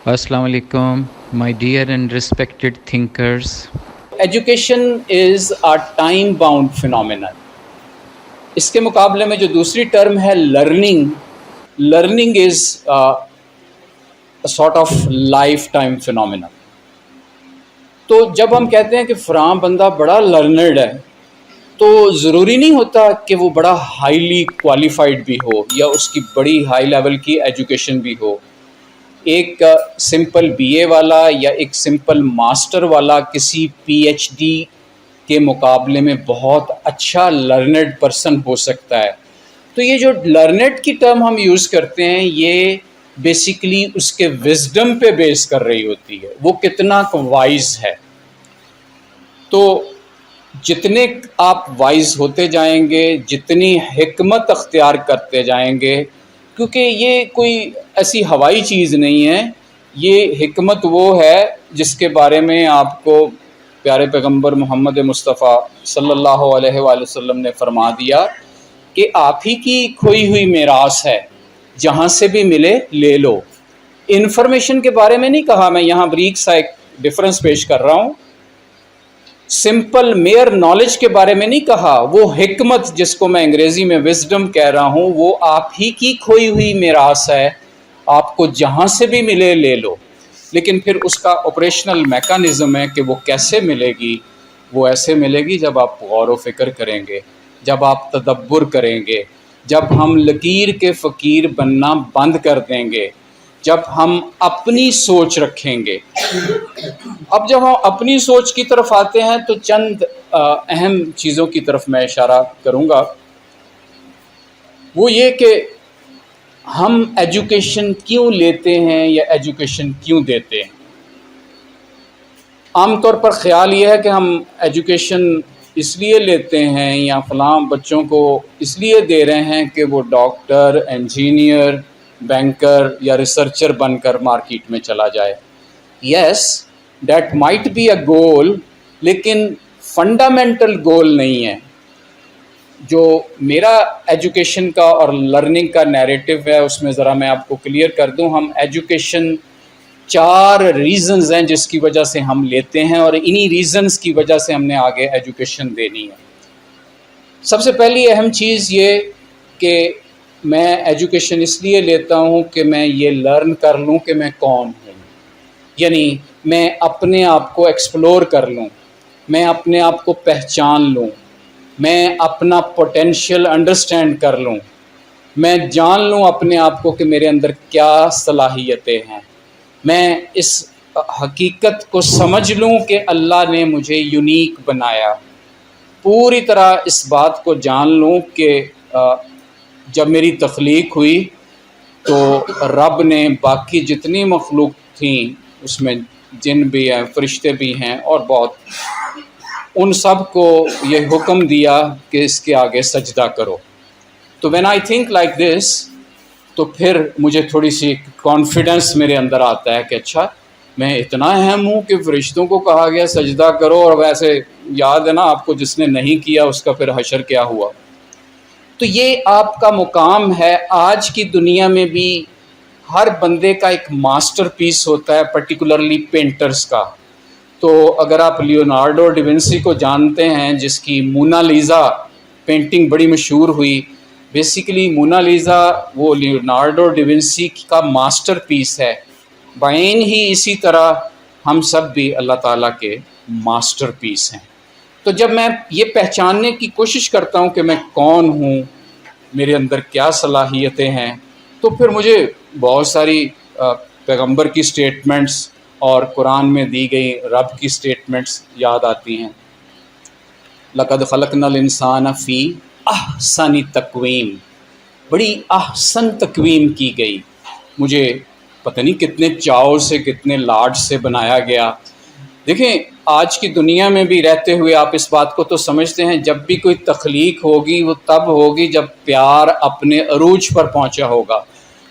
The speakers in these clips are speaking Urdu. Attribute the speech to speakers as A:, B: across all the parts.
A: Assalamu alaikum, my dear and respected thinkers.
B: Education is a time bound phenomenon. اس کے مقابلے میں جو دوسری ٹرم ہے learning is sort of life time phenomenon. تو جب ہم کہتے ہیں کہ فلاں بندہ بڑا لرنرڈ ہے تو ضروری نہیں ہوتا کہ وہ بڑا ہائیلی کوالیفائڈ بھی ہو یا اس کی بڑی ہائی لیول کی ایجوکیشن بھی ہو. ایک سمپل بی اے والا یا ایک سمپل ماسٹر والا کسی پی ایچ ڈی کے مقابلے میں بہت اچھا لرنڈ پرسن ہو سکتا ہے. تو یہ جو لرنڈ کی ٹرم ہم یوز کرتے ہیں یہ بیسیکلی اس کے وزڈم پہ بیس کر رہی ہوتی ہے، وہ کتنا وائز ہے. تو جتنے آپ وائز ہوتے جائیں گے، جتنی حکمت اختیار کرتے جائیں گے، کیونکہ یہ کوئی ایسی ہوائی چیز نہیں ہے، یہ حکمت وہ ہے جس کے بارے میں آپ کو پیارے پیغمبر محمد مصطفیٰ صلی اللہ علیہ وآلہ وسلم نے فرما دیا کہ آپ ہی کی کھوئی ہوئی میراث ہے، جہاں سے بھی ملے لے لو. انفارمیشن کے بارے میں نہیں کہا، میں یہاں بریک سا ایک ڈفرنس پیش کر رہا ہوں. سمپل میئر نالج کے بارے میں نہیں کہا، وہ حکمت جس کو میں انگریزی میں وزڈم کہہ رہا ہوں وہ آپ ہی کی کھوئی ہوئی میراث ہے، آپ کو جہاں سے بھی ملے لے لو. لیکن پھر اس کا آپریشنل میکانزم ہے کہ وہ کیسے ملے گی. وہ ایسے ملے گی جب آپ غور و فکر کریں گے، جب آپ تدبر کریں گے، جب ہم لکیر کے فقیر بننا بند کر دیں گے، جب ہم اپنی سوچ رکھیں گے. اب جب ہم اپنی سوچ کی طرف آتے ہیں تو چند اہم چیزوں کی طرف میں اشارہ کروں گا. وہ یہ کہ ہم ایجوکیشن کیوں لیتے ہیں یا ایجوکیشن کیوں دیتے ہیں. عام طور پر خیال یہ ہے کہ ہم ایجوکیشن اس لیے لیتے ہیں یا فلاں بچوں کو اس لیے دے رہے ہیں کہ وہ ڈاکٹر، انجینئر، بینکر یا ریسرچر بن کر مارکیٹ میں چلا جائے. یس دیٹ مائٹ بی اے گول، لیکن فنڈامنٹل گول نہیں ہے. جو میرا ایجوکیشن کا اور لرننگ کا نیریٹو ہے اس میں ذرا میں آپ کو کلیئر کر دوں. ہم ایجوکیشن 4 ریزنز ہیں جس کی وجہ سے ہم لیتے ہیں، اور انہی ریزنز کی وجہ سے ہم نے آگے ایجوکیشن دینی ہے. سب سے پہلی اہم چیز یہ کہ میں ایجوکیشن اس لیے لیتا ہوں کہ میں یہ لرن کر لوں کہ میں کون ہوں، یعنی میں اپنے آپ کو ایکسپلور کر لوں، میں اپنے آپ کو پہچان لوں، میں اپنا پوٹینشیل انڈرسٹینڈ کر لوں، میں جان لوں اپنے آپ کو کہ میرے اندر کیا صلاحیتیں ہیں، میں اس حقیقت کو سمجھ لوں کہ اللہ نے مجھے یونیک بنایا. پوری طرح اس بات کو جان لوں کہ جب میری تخلیق ہوئی تو رب نے باقی جتنی مخلوق تھیں اس میں جن بھی ہیں، فرشتے بھی ہیں، اور بہت ان سب کو یہ حکم دیا کہ اس کے آگے سجدہ کرو. تو when I think like this تو پھر مجھے تھوڑی سی کانفیڈنس میرے اندر آتا ہے کہ اچھا میں اتنا اہم ہوں کہ فرشتوں کو کہا گیا سجدہ کرو، اور ویسے یاد ہے نا آپ کو جس نے نہیں کیا اس کا پھر حشر کیا ہوا. تو یہ آپ کا مقام ہے. آج کی دنیا میں بھی ہر بندے کا ایک ماسٹر پیس ہوتا ہے، پرٹیکولرلی پینٹرز کا. تو اگر آپ لیونارڈو ڈیونسی کو جانتے ہیں جس کی مونا لیزا پینٹنگ بڑی مشہور ہوئی، بیسیکلی مونا لیزا وہ لیونارڈو ڈیونسی کا ماسٹر پیس ہے. بعین ہی اسی طرح ہم سب بھی اللہ تعالیٰ کے ماسٹر پیس ہیں. تو جب میں یہ پہچاننے کی کوشش کرتا ہوں کہ میں کون ہوں، میرے اندر کیا صلاحیتیں ہیں، تو پھر مجھے بہت ساری پیغمبر کی سٹیٹمنٹس اور قرآن میں دی گئی رب کی سٹیٹمنٹس یاد آتی ہیں. لقد خلقنا الانسان فی احسن تقویم، بڑی احسن تقویم کی گئی. مجھے پتہ نہیں کتنے چاؤ سے، کتنے لاڈ سے بنایا گیا. دیکھیں آج کی دنیا میں بھی رہتے ہوئے آپ اس بات کو تو سمجھتے ہیں جب بھی کوئی تخلیق ہوگی وہ تب ہوگی جب پیار اپنے عروج پر پہنچا ہوگا.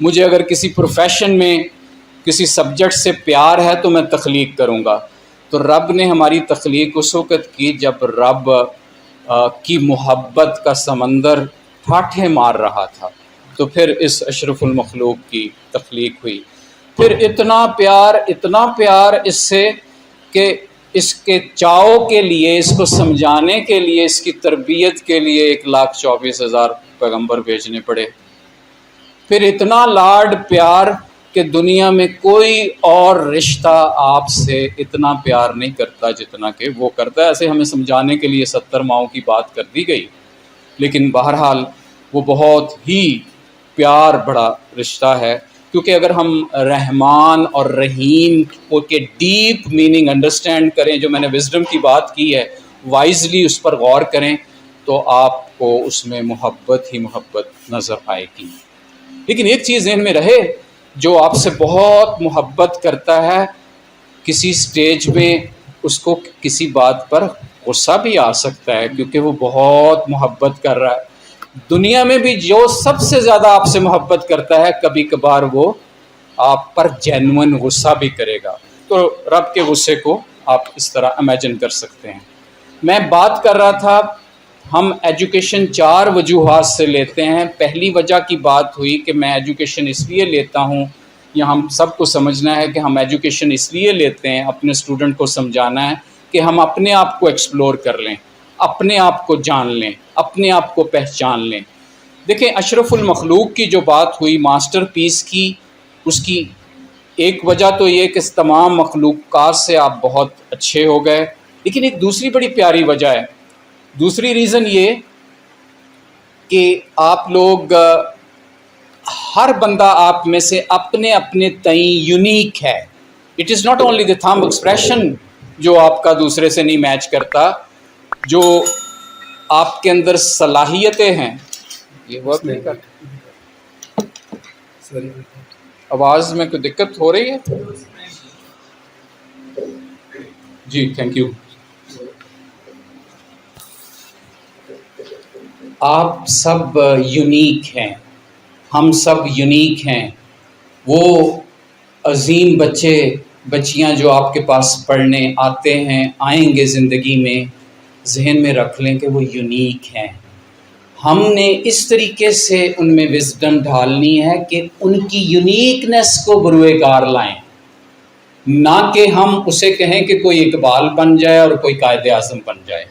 B: مجھے اگر کسی پروفیشن میں کسی سبجیکٹ سے پیار ہے تو میں تخلیق کروں گا. تو رب نے ہماری تخلیق اس وقت کی جب رب کی محبت کا سمندر ٹھاٹھے مار رہا تھا، تو پھر اس اشرف المخلوق کی تخلیق ہوئی. پھر اتنا پیار اس سے کہ اس کے چاؤ کے لیے، اس کو سمجھانے کے لیے، اس کی تربیت کے لیے 1,24,000 پیغمبر بھیجنے پڑے۔ پھر اتنا لاڈ پیار کہ دنیا میں کوئی اور رشتہ آپ سے اتنا پیار نہیں کرتا جتنا کہ وہ کرتا ہے۔ ایسے ہمیں سمجھانے کے لیے 70 ماؤں کی بات کر دی گئی، لیکن بہرحال وہ بہت ہی پیار بڑا رشتہ ہے، کیونکہ اگر ہم رحمان اور رحیم کو کے ڈیپ میننگ انڈرسٹینڈ کریں، جو میں نے وزڈم کی بات کی ہے، وائزلی اس پر غور کریں، تو آپ کو اس میں محبت ہی محبت نظر آئے گی۔ لیکن ایک چیز ذہن میں رہے، جو آپ سے بہت محبت کرتا ہے، کسی سٹیج میں اس کو کسی بات پر غصہ بھی آ سکتا ہے، کیونکہ وہ بہت محبت کر رہا ہے۔ دنیا میں بھی جو سب سے زیادہ آپ سے محبت کرتا ہے، کبھی کبھار وہ آپ پر جینون غصہ بھی کرے گا۔ تو رب کے غصے کو آپ اس طرح امیجن کر سکتے ہیں۔ میں بات کر رہا تھا، ہم ایجوکیشن 4 وجوہات سے لیتے ہیں۔ پہلی وجہ کی بات ہوئی کہ میں ایجوکیشن اس لیے لیتا ہوں، یا ہم سب کو سمجھنا ہے کہ ہم ایجوکیشن اس لیے لیتے ہیں، اپنے اسٹوڈنٹ کو سمجھانا ہے کہ ہم اپنے آپ کو ایکسپلور کر لیں، اپنے آپ کو جان لیں، اپنے آپ کو پہچان لیں۔ دیکھیں، اشرف المخلوق کی جو بات ہوئی ماسٹر پیس کی، اس کی ایک وجہ تو یہ کہ تمام مخلوقات سے آپ بہت اچھے ہو گئے، لیکن ایک دوسری بڑی پیاری وجہ ہے۔ دوسری ریزن یہ کہ آپ لوگ، ہر بندہ آپ میں سے اپنے اپنے تئیں یونیک ہے۔ It is not only the thumb expression جو آپ کا دوسرے سے نہیں میچ کرتا، جو آپ کے اندر صلاحیتیں ہیں۔ یہ ورک نہیں کرتا، آواز میں کوئی دقت ہو رہی ہے؟ جی تھینک یو۔ آپ سب یونیک ہیں، ہم سب یونیک ہیں۔ وہ عظیم بچے بچیاں جو آپ کے پاس پڑھنے آتے ہیں، آئیں گے زندگی میں، ذہن میں رکھ لیں کہ وہ یونیک ہیں۔ ہم نے اس طریقے سے ان میں وزڈم ڈھالنی ہے کہ ان کی یونیکنیس کو بروئے کار لائیں، نہ کہ ہم اسے کہیں کہ کوئی اقبال بن جائے اور کوئی قائد اعظم بن جائے۔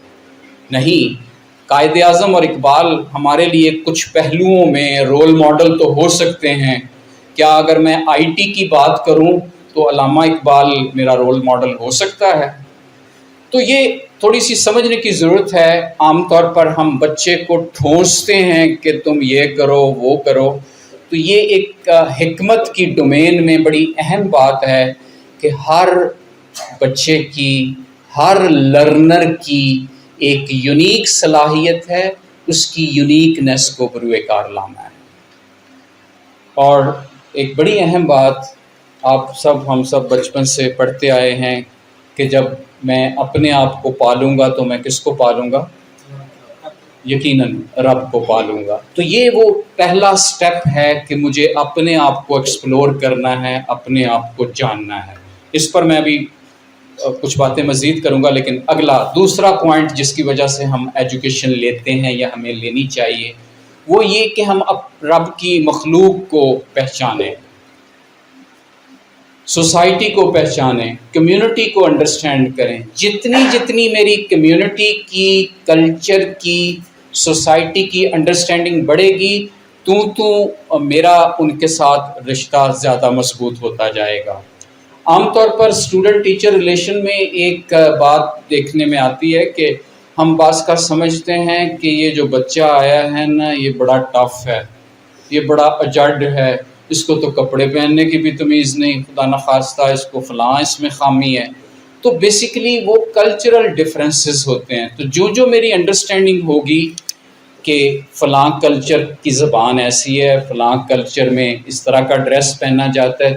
B: نہیں، قائد اعظم اور اقبال ہمارے لیے کچھ پہلوؤں میں رول ماڈل تو ہو سکتے ہیں۔ کیا اگر میں آئی ٹی کی بات کروں تو علامہ اقبال میرا رول ماڈل ہو سکتا ہے؟ تو یہ تھوڑی سی سمجھنے کی ضرورت ہے۔ عام طور پر ہم بچے کو ٹھونستے ہیں کہ تم یہ کرو وہ کرو، تو یہ ایک حکمت کی ڈومین میں بڑی اہم بات ہے کہ ہر بچے کی، ہر لرنر کی ایک یونیک صلاحیت ہے، اس کی یونیکنیس کو بروئے کار لانا ہے۔ اور ایک بڑی اہم بات، ہم سب بچپن سے پڑھتے آئے ہیں کہ جب میں اپنے آپ کو پالوں گا تو میں کس کو پالوں گا؟ یقیناً رب کو پالوں گا۔ تو یہ وہ پہلا سٹیپ ہے کہ مجھے اپنے آپ کو ایکسپلور کرنا ہے، اپنے آپ کو جاننا ہے۔ اس پر میں بھی کچھ باتیں مزید کروں گا، لیکن دوسرا پوائنٹ جس کی وجہ سے ہم ایجوکیشن لیتے ہیں یا ہمیں لینی چاہیے، وہ یہ کہ ہم رب کی مخلوق کو پہچانیں، سوسائٹی کو پہچانیں، کمیونٹی کو انڈرسٹینڈ کریں۔ جتنی میری کمیونٹی کی، کلچر کی، سوسائٹی کی انڈرسٹینڈنگ بڑھے گی، تو میرا ان کے ساتھ رشتہ زیادہ مضبوط ہوتا جائے گا۔ عام طور پر اسٹوڈنٹ ٹیچر ریلیشن میں ایک بات دیکھنے میں آتی ہے کہ ہم بعض کا سمجھتے ہیں کہ یہ جو بچہ آیا ہے نا، یہ بڑا ٹف ہے، یہ بڑا اجڈ ہے، اس کو تو کپڑے پہننے کی بھی تمیز نہیں، خدا نخواستہ اس کو فلاں اس میں خامی ہے۔ تو بیسیکلی وہ کلچرل ڈفرینسز ہوتے ہیں۔ تو جو میری انڈرسٹینڈنگ ہوگی کہ فلاں کلچر کی زبان ایسی ہے، فلاں کلچر میں اس طرح کا ڈریس پہنا جاتا ہے،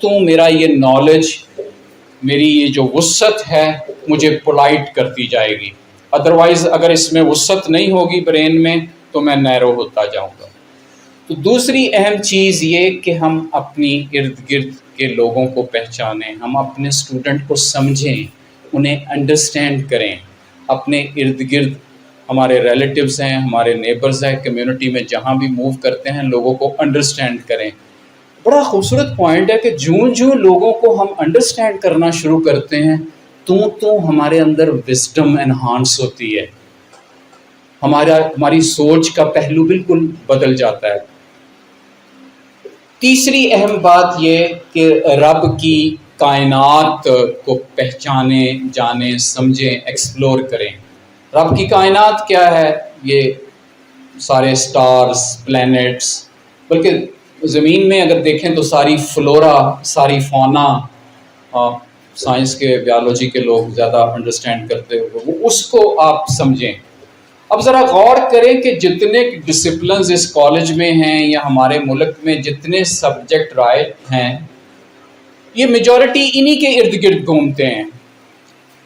B: تو میرا یہ نالج، میری یہ جو وسعت ہے، مجھے پولائٹ کرتی جائے گی۔ ادروائز اگر اس میں وسعت نہیں ہوگی برین میں، تو میں نیرو ہوتا جاؤں گا۔ تو دوسری اہم چیز یہ کہ ہم اپنی ارد گرد کے لوگوں کو پہچانیں، ہم اپنے اسٹوڈنٹ کو سمجھیں، انہیں انڈرسٹینڈ کریں۔ اپنے ارد گرد ہمارے ریلیٹیوز ہیں، ہمارے نیبرز ہیں، کمیونٹی میں جہاں بھی موو کرتے ہیں، لوگوں کو انڈرسٹینڈ کریں۔ بڑا خوبصورت پوائنٹ ہے کہ جوں لوگوں کو ہم انڈرسٹینڈ کرنا شروع کرتے ہیں تو ہمارے اندر وزڈم انہانس ہوتی ہے، ہماری سوچ کا پہلو بالکل بدل جاتا ہے۔ تیسری اہم بات یہ کہ رب کی کائنات کو پہچانیں، جانیں، سمجھیں، ایکسپلور کریں۔ رب کی کائنات کیا ہے؟ یہ سارے سٹارز، پلینٹس، بلکہ زمین میں اگر دیکھیں تو ساری فلورا، ساری فونا، سائنس کے، بیالوجی کے لوگ زیادہ انڈرسٹینڈ کرتے ہوئے اس کو آپ سمجھیں۔ اب ذرا غور کریں کہ جتنے ڈسپلنز اس کالج میں ہیں یا ہمارے ملک میں جتنے سبجیکٹ رائج ہیں، یہ میجورٹی انہی کے ارد گرد گھومتے ہیں۔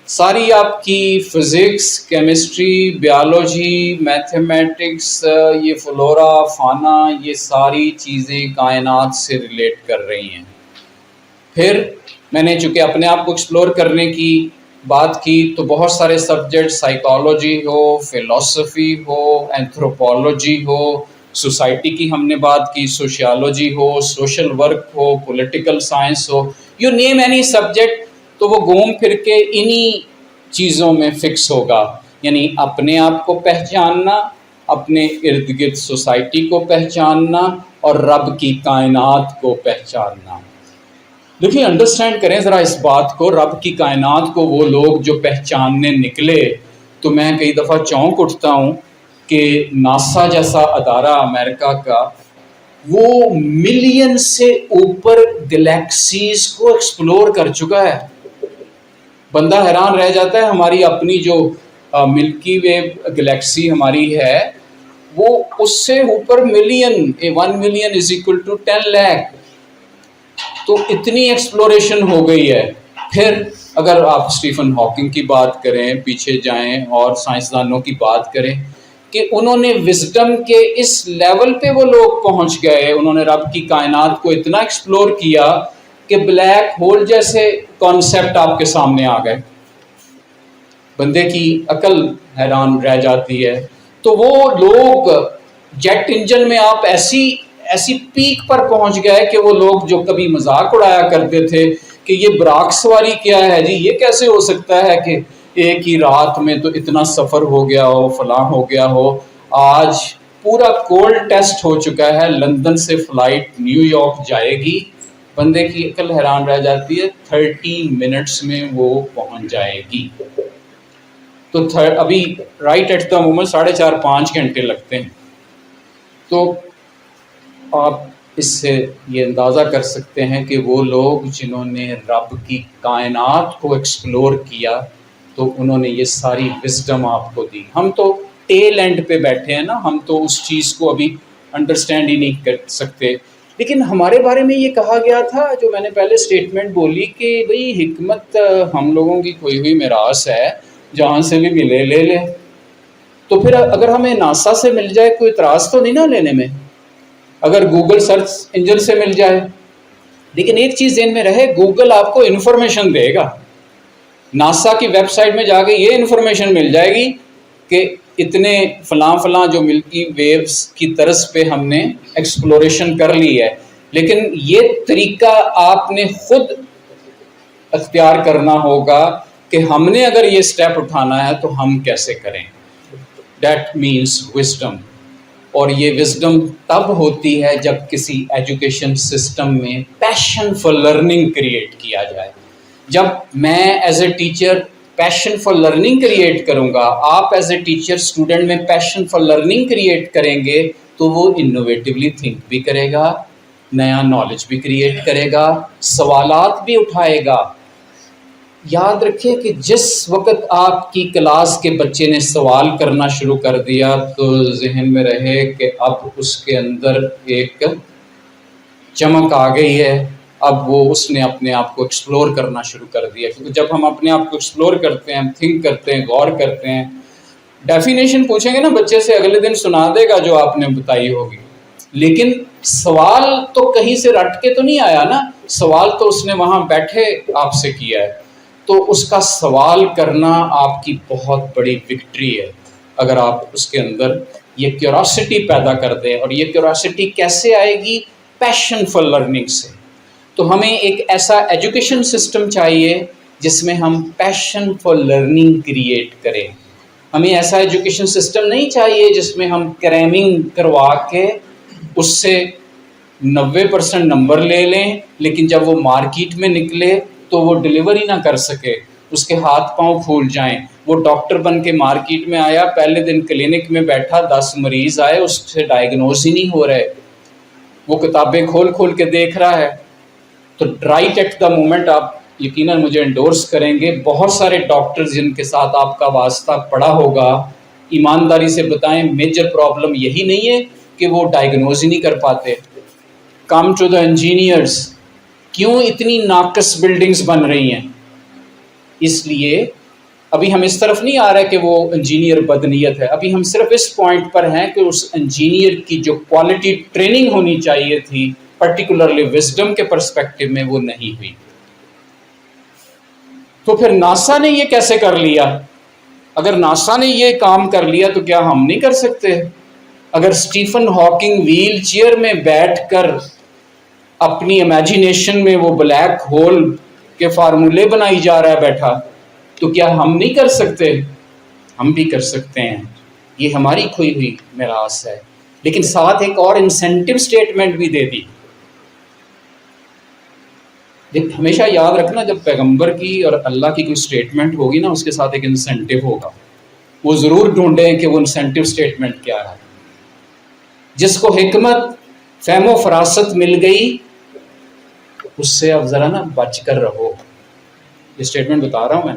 B: ساری آپ کی فزکس، کیمسٹری، بیالوجی، میتھمیٹکس، یہ فلورا، فانا، یہ ساری چیزیں کائنات سے ریلیٹ کر رہی ہیں۔ پھر میں نے چونکہ اپنے آپ کو ایکسپلور کرنے کی بات کی تو بہت سارے سبجیکٹ، سائیکالوجی ہو، فلسفی ہو، اینتھروپولوجی ہو، سوسائٹی کی ہم نے بات کی، sociology who, social work who, political science who, you name any subject, تو وہ گھوم پھر کے انہی چیزوں میں فکس ہوگا، یعنی اپنے آپ کو پہچاننا، اپنے ارد گرد سوسائٹی کو پہچاننا اور رب کی کائنات کو پہچاننا۔ دیکھیے انڈرسٹینڈ کریں ذرا اس بات کو، رب کی کائنات کو وہ لوگ جو پہچاننے نکلے تو میں کئی دفعہ چونک اٹھتا ہوں کہ ناسا جیسا ادارہ امریکہ کا وہ ملین سے اوپر گلیکسیز کو ایکسپلور کر چکا ہے۔ بندہ حیران رہ جاتا ہے، ہماری اپنی جو ملکی وے گلیکسی ہماری ہے وہ اس سے اوپر million, 1 million is equal to 10 lakh, تو اتنی ایکسپلوریشن ہو گئی ہے۔ پھر اگر آپ اسٹیفن ہاکنگ کی بات کریں، پیچھے جائیں اور سائنسدانوں کی بات کریں کہ انہوں نے وزڈم کے اس لیول پہ وہ لوگ پہنچ گئے، انہوں نے رب کی کائنات کو اتنا ایکسپلور کیا کہ بلیک ہول جیسے کانسیپٹ آپ کے سامنے آ گئے، بندے کی عقل حیران رہ جاتی ہے۔ تو وہ لوگ جیٹ انجن میں آپ ایسی پیک پر پہنچ گئے کہ وہ لوگ جو کبھی مذاق اڑایا کرتے تھے کہ یہ براق سواری کیا ہے جی، یہ کیسے ہو سکتا ہے کہ ایک ہی رات میں تو اتنا سفر ہو گیا ہو، فلاں ہو گیا ہو، آج پورا کولڈ ٹیسٹ ہو چکا ہے، لندن سے فلائٹ نیو یارک جائے گی، بندے کی عقل حیران رہ جاتی ہے، 30 منٹس میں وہ پہنچ جائے گی۔ تو ابھی رائٹ ایٹ دا مومنٹ 4.5-5 گھنٹے لگتے ہیں۔ تو آپ اس سے یہ اندازہ کر سکتے ہیں کہ وہ لوگ جنہوں نے رب کی کائنات کو ایکسپلور کیا تو انہوں نے یہ ساری وزڈم آپ کو دی۔ ہم تو ٹیل اینڈ پہ بیٹھے ہیں نا، ہم تو اس چیز کو ابھی انڈرسٹینڈ ہی نہیں کر سکتے۔ لیکن ہمارے بارے میں یہ کہا گیا تھا، جو میں نے پہلے سٹیٹمنٹ بولی کہ بھئی حکمت ہم لوگوں کی کھوئی ہوئی میراث ہے، جہاں سے بھی ملے لے لے۔ تو پھر اگر ہمیں ناسا سے مل جائے کوئی اعتراض تو نہیں نا لینے میں، اگر گوگل سرچ انجن سے مل جائے۔ لیکن ایک چیز ذہن میں رہے، گوگل آپ کو انفارمیشن دے گا، ناسا کی ویب سائٹ میں جا کے یہ انفارمیشن مل جائے گی کہ اتنے فلاں جو ملکی ویوز کی طرز پہ ہم نے ایکسپلوریشن کر لی ہے، لیکن یہ طریقہ آپ نے خود اختیار کرنا ہوگا کہ ہم نے اگر یہ سٹیپ اٹھانا ہے تو ہم کیسے کریں۔ That means wisdom. اور یہ وزڈم تب ہوتی ہے جب کسی ایجوکیشن سسٹم میں پیشن فار لرننگ کریٹ کیا جائے۔ جب میں as a teacher passion for learning create کروں گا، آپ ایز اے ٹیچر اسٹوڈنٹ میں پیشن فار لرننگ کریٹ کریں گے تو وہ انوویٹیولی تھنک بھی کرے گا، نیا نالج بھی کریٹ کرے گا، سوالات بھی اٹھائے گا۔ یاد رکھیں کہ جس وقت آپ کی کلاس کے بچے نے سوال کرنا شروع کر دیا تو ذہن میں رہے کہ اب اس کے اندر ایک چمک آ گئی ہے، اب وہ اس نے اپنے آپ کو ایکسپلور کرنا شروع کر دیا۔ کیونکہ جب ہم اپنے آپ کو ایکسپلور کرتے ہیں، ہم تھنک کرتے ہیں، غور کرتے ہیں، ڈیفینیشن پوچھیں گے نا بچے سے، اگلے دن سنا دے گا جو آپ نے بتائی ہوگی، لیکن سوال تو کہیں سے رٹ کے تو نہیں آیا نا، سوال تو اس نے وہاں بیٹھے آپ سے کیا ہے۔ تو اس کا سوال کرنا آپ کی بہت بڑی وکٹری ہے، اگر آپ اس کے اندر یہ کیوریاسٹی پیدا کر دیں۔ اور یہ کیوریاسٹی کیسے آئے گی؟ پیشن فار لرننگ سے. تو ہمیں ایک ایسا ایجوکیشن سسٹم چاہیے جس میں ہم پیشن فار لرننگ کریٹ کریں. ہمیں ایسا ایجوکیشن سسٹم نہیں چاہیے جس میں ہم کریمنگ کروا کے اس سے 90% نمبر لے لیں، لیکن جب وہ مارکیٹ میں نکلے تو وہ ڈلیوری نہ کر سکے، اس کے ہاتھ پاؤں پھول جائیں. وہ ڈاکٹر بن کے مارکیٹ میں آیا، پہلے دن کلینک میں بیٹھا، 10 مریض آئے، اس سے ڈائگنوز ہی نہیں ہو رہے، وہ کتابیں کھول کھول کے دیکھ رہا ہے. تو رائٹ ایٹ دا مومنٹ آپ یقیناً مجھے انڈورس کریں گے، بہت سارے ڈاکٹر جن کے ساتھ آپ کا واسطہ پڑا ہوگا، ایمانداری سے بتائیں میجر پرابلم یہی نہیں ہے کہ وہ ڈائگنوز ہی نہیں کر پاتے. کم ٹو دا انجینئرس، کیوں اتنی ناقص بلڈنگز بن رہی ہیں؟ اس لیے ابھی ہم اس طرف نہیں آ رہے کہ وہ انجینئر بدنیت ہے، ابھی ہم صرف اس پوائنٹ پر ہیں کہ اس انجینئر کی جو کوالٹی ٹریننگ ہونی چاہیے تھی پرٹیکولرلی وزڈم کے پرسپیکٹو میں وہ نہیں ہوئی. تو پھر ناسا نے یہ کیسے کر لیا؟ اگر ناسا نے یہ کام کر لیا تو کیا ہم نہیں کر سکتے؟ اگر اسٹیفن ہاکنگ ویل چیئر میں بیٹھ کر اپنی امیجینیشن میں وہ بلیک ہول کے فارمولے بنائی جا رہا ہے بیٹھا، تو کیا ہم نہیں کر سکتے؟ ہم بھی کر سکتے ہیں. یہ ہماری کھوئی ہوئی میراث ہے. لیکن ساتھ ایک اور انسینٹیو سٹیٹمنٹ بھی دے دی. ہمیشہ یاد رکھنا، جب پیغمبر کی اور اللہ کی کوئی سٹیٹمنٹ ہوگی نا، اس کے ساتھ ایک انسینٹیو ہوگا. وہ ضرور ڈھونڈیں کہ وہ انسینٹیو سٹیٹمنٹ کیا ہے. جس کو حکمت فہم و فراست مل گئی اس سے اب ذرا نا بچ کر رہو. یہ سٹیٹمنٹ بتا رہا ہوں میں.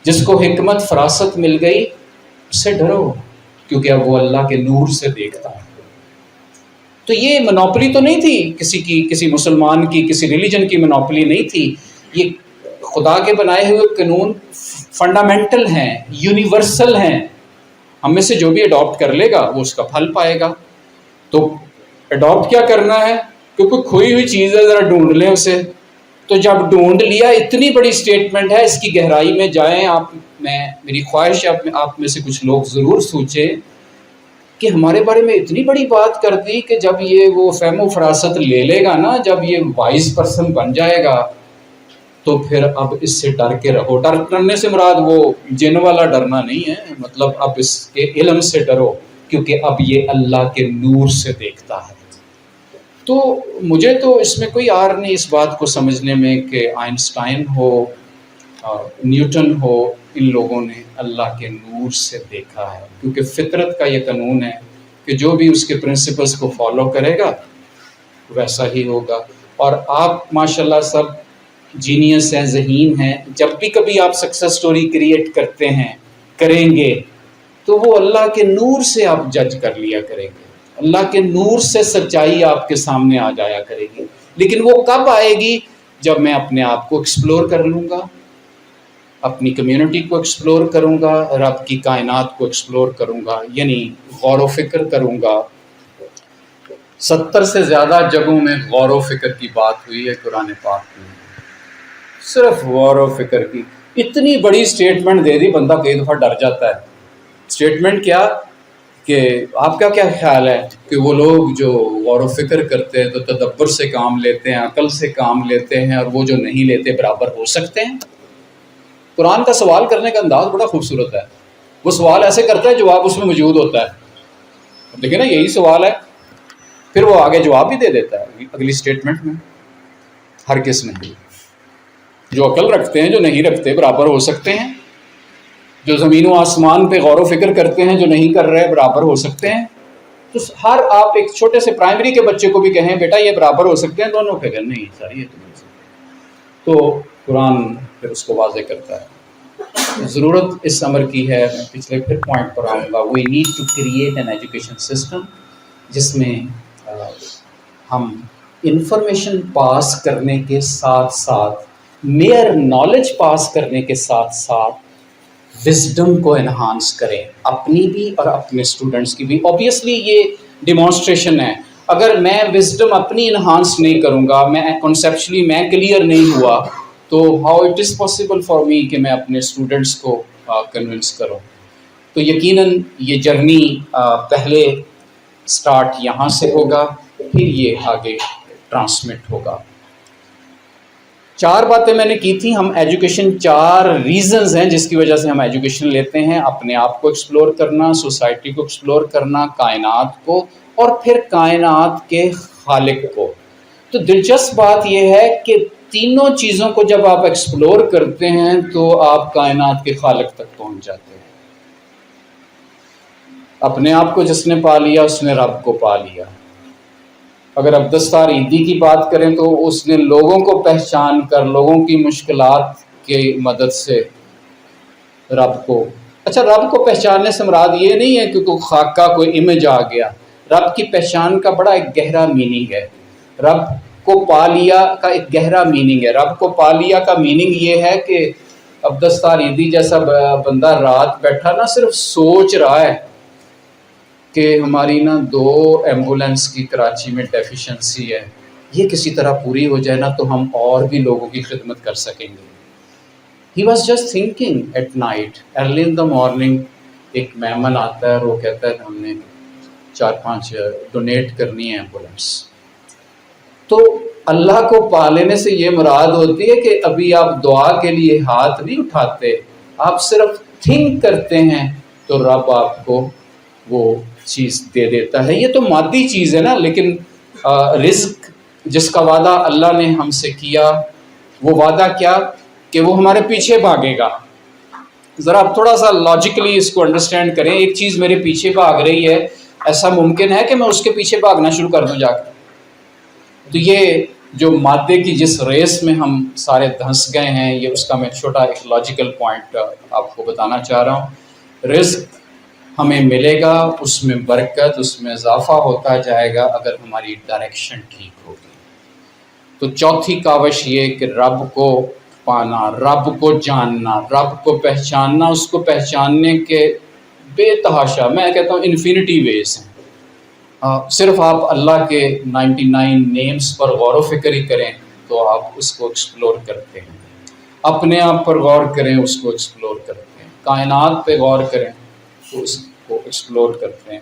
B: جس کو حکمت فراست مل گئی اس سے ڈرو، کیونکہ اب وہ اللہ کے نور سے دیکھتا ہے. تو یہ منوپلی تو نہیں تھی کسی مسلمان کی، کسی ریلیجن کی منوپلی نہیں تھی. یہ خدا کے بنائے ہوئے قانون فنڈامنٹل ہیں، یونیورسل ہیں. ہم میں سے جو بھی اڈاپٹ کر لے گا وہ اس کا پھل پائے گا. تو اڈاپٹ کیا کرنا ہے؟ کیونکہ کھوئی ہوئی چیز ہے، ذرا ڈھونڈ لیں اسے. تو جب ڈھونڈ لیا، اتنی بڑی سٹیٹمنٹ ہے، اس کی گہرائی میں جائیں آپ. میری خواہش ہے آپ میں سے کچھ لوگ ضرور سوچیں کہ ہمارے بارے میں اتنی بڑی بات کر دی کہ جب یہ وہ فہم و فراست لے لے گا نا، جب یہ وائز پرسن بن جائے گا تو پھر اب اس سے ڈر کے رہو. ڈرنے سے مراد وہ جن والا ڈرنا نہیں ہے، مطلب اب اس کے علم سے ڈرو، کیونکہ اب یہ اللہ کے نور سے دیکھتا ہے. تو مجھے تو اس میں کوئی آر نہیں اس بات کو سمجھنے میں کہ آئنسٹائن ہو، نیوٹن ہو، ان لوگوں نے اللہ کے نور سے دیکھا ہے. کیونکہ فطرت کا یہ قانون ہے کہ جو بھی اس کے پرنسپلز کو فالو کرے گا ویسا ہی ہوگا. اور آپ ماشاءاللہ سب جینیس ہیں، ذہین ہیں. جب بھی کبھی آپ سکسیس سٹوری کریٹ کریں گے تو وہ اللہ کے نور سے آپ جج کر لیا کریں گے. اللہ کے نور سے سچائی آپ کے سامنے آ جایا کرے گی. لیکن وہ کب آئے گی؟ جب میں اپنے آپ کو ایکسپلور کر لوں گا، اپنی کمیونٹی کو ایکسپلور کروں گا، رب کی کائنات کو ایکسپلور کروں گا، یعنی غور و فکر کروں گا. 70 سے زیادہ جگہوں میں غور و فکر کی بات ہوئی ہے قرآن پاک میں. صرف غور و فکر کی اتنی بڑی سٹیٹمنٹ دے دی، بندہ کئی دفعہ ڈر جاتا ہے. سٹیٹمنٹ کیا کہ آپ کا کیا خیال ہے کہ وہ لوگ جو غور و فکر کرتے ہیں تو تدبر سے کام لیتے ہیں، عقل سے کام لیتے ہیں، اور وہ جو نہیں لیتے برابر ہو سکتے ہیں؟ قرآن کا سوال کرنے کا انداز بڑا خوبصورت ہے. وہ سوال ایسے کرتا ہے جواب اس میں موجود ہوتا ہے. دیکھیں نا، یہی سوال ہے، پھر وہ آگے جواب بھی دے دیتا ہے اگلی سٹیٹمنٹ میں. ہر کس نہیں، جو عقل رکھتے ہیں جو نہیں رکھتے برابر ہو سکتے ہیں، جو زمین و آسمان پہ غور و فکر کرتے ہیں جو نہیں کر رہے برابر ہو سکتے ہیں. تو ہر آپ ایک چھوٹے سے پرائمری کے بچے کو بھی کہیں بیٹا یہ برابر ہو سکتے ہیں، دونوں پہ نہیں سر یہ تو نہیں سکتے. تو قرآن پھر اس کو واضح کرتا ہے. ضرورت اس امر کی ہے، میں پچھلے پھر پوائنٹ پر آؤں گا. We need to create an education system جس میں ہم انفارمیشن پاس کرنے کے ساتھ ساتھ، میئر نالج پاس کرنے کے ساتھ ساتھ وزڈم کو انہانس کریں، اپنی بھی اور اپنے اسٹوڈنٹس کی بھی. اوبیسلی یہ ڈیمانسٹریشن ہے. اگر میں وزڈم اپنی انہانس نہیں کروں گا، میں کنسیپچولی میں کلیئر نہیں ہوا، تو how it is possible for me کہ میں اپنے اسٹوڈنٹس کو کنونس کروں. تو یقیناً یہ جرنی پہلے سٹارٹ یہاں سے ہوگا. پھر یہ آگے ٹرانسمٹ ہوگا۔ 4 باتیں میں نے کی تھیں۔ ہم ایجوکیشن 4 ریزنز ہیں جس کی وجہ سے ہم ایجوکیشن لیتے ہیں: اپنے آپ کو ایکسپلور کرنا، سوسائٹی کو ایکسپلور کرنا، کائنات کو، اور پھر کائنات کے خالق کو۔ تو دلچسپ بات یہ ہے کہ تینوں چیزوں کو جب آپ ایکسپلور کرتے ہیں تو آپ کائنات کے خالق تک پہنچ جاتے ہیں۔ اپنے آپ کو جس نے پا لیا اس نے رب کو پا لیا۔ اگر عبدالستار ایدی کی بات کریں تو اس نے لوگوں کو پہچان کر، لوگوں کی مشکلات کی مدد سے رب کو، رب کو پہچاننے سے مراد یہ نہیں ہے کہ کوئی خاکہ، کوئی امیج آ گیا۔ رب کی پہچان کا بڑا ایک گہرا میننگ ہے۔ رب کو پا لیا کا ایک گہرا میننگ ہے۔ رب کو پا لیا کا میننگ یہ ہے کہ عبدالستار ایدی جیسا بندہ رات بیٹھا نہ صرف سوچ رہا ہے کہ ہماری 2 ایمبولینس کی کراچی میں ڈیفیشنسی ہے، یہ کسی طرح پوری ہو جائے نا تو ہم اور بھی لوگوں کی خدمت کر سکیں گے۔ He was just thinking at night, early in the morning. ایک مہمان آتا ہے اور وہ کہتا ہے ہم نے 4-5 ڈونیٹ کرنی ہے ایمبولینس۔ تو اللہ کو پا لینے سے یہ مراد ہوتی ہے کہ ابھی آپ دعا کے لیے ہاتھ نہیں اٹھاتے، آپ صرف تھنک کرتے ہیں تو رب آپ کو وہ چیز دے دیتا ہے۔ یہ تو مادی چیز ہے نا، لیکن رزق جس کا وعدہ اللہ نے ہم سے کیا، وہ وعدہ کیا کہ وہ ہمارے پیچھے بھاگے گا۔ ذرا آپ تھوڑا سا لاجیکلی اس کو انڈرسٹینڈ کریں۔ ایک چیز میرے پیچھے بھاگ رہی ہے، ایسا ممکن ہے کہ میں اس کے پیچھے بھاگنا شروع کر دوں جا کے؟ تو یہ جو مادے کی جس ریس میں ہم سارے دھنس گئے ہیں، یہ اس کا میں چھوٹا ایک لاجیکل پوائنٹ آپ کو بتانا چاہ رہا ہوں۔ رزق ہمیں ملے گا، اس میں برکت، اس میں اضافہ ہوتا جائے گا اگر ہماری ڈائریکشن ٹھیک ہوگی۔ تو چوتھی کاوش یہ کہ رب کو پانا، رب کو جاننا، رب کو پہچاننا، اس کو پہچاننے کے بے تحاشا، میں کہتا ہوں انفینٹی ویز ہیں۔ صرف آپ اللہ کے 99 نیمز پر غور و فکر ہی کریں تو آپ اس کو ایکسپلور کرتے ہیں۔ اپنے آپ پر غور کریں، اس کو ایکسپلور کرتے ہیں۔ کائنات پہ غور کریں تو اس کو ایکسپلور کرتے ہیں۔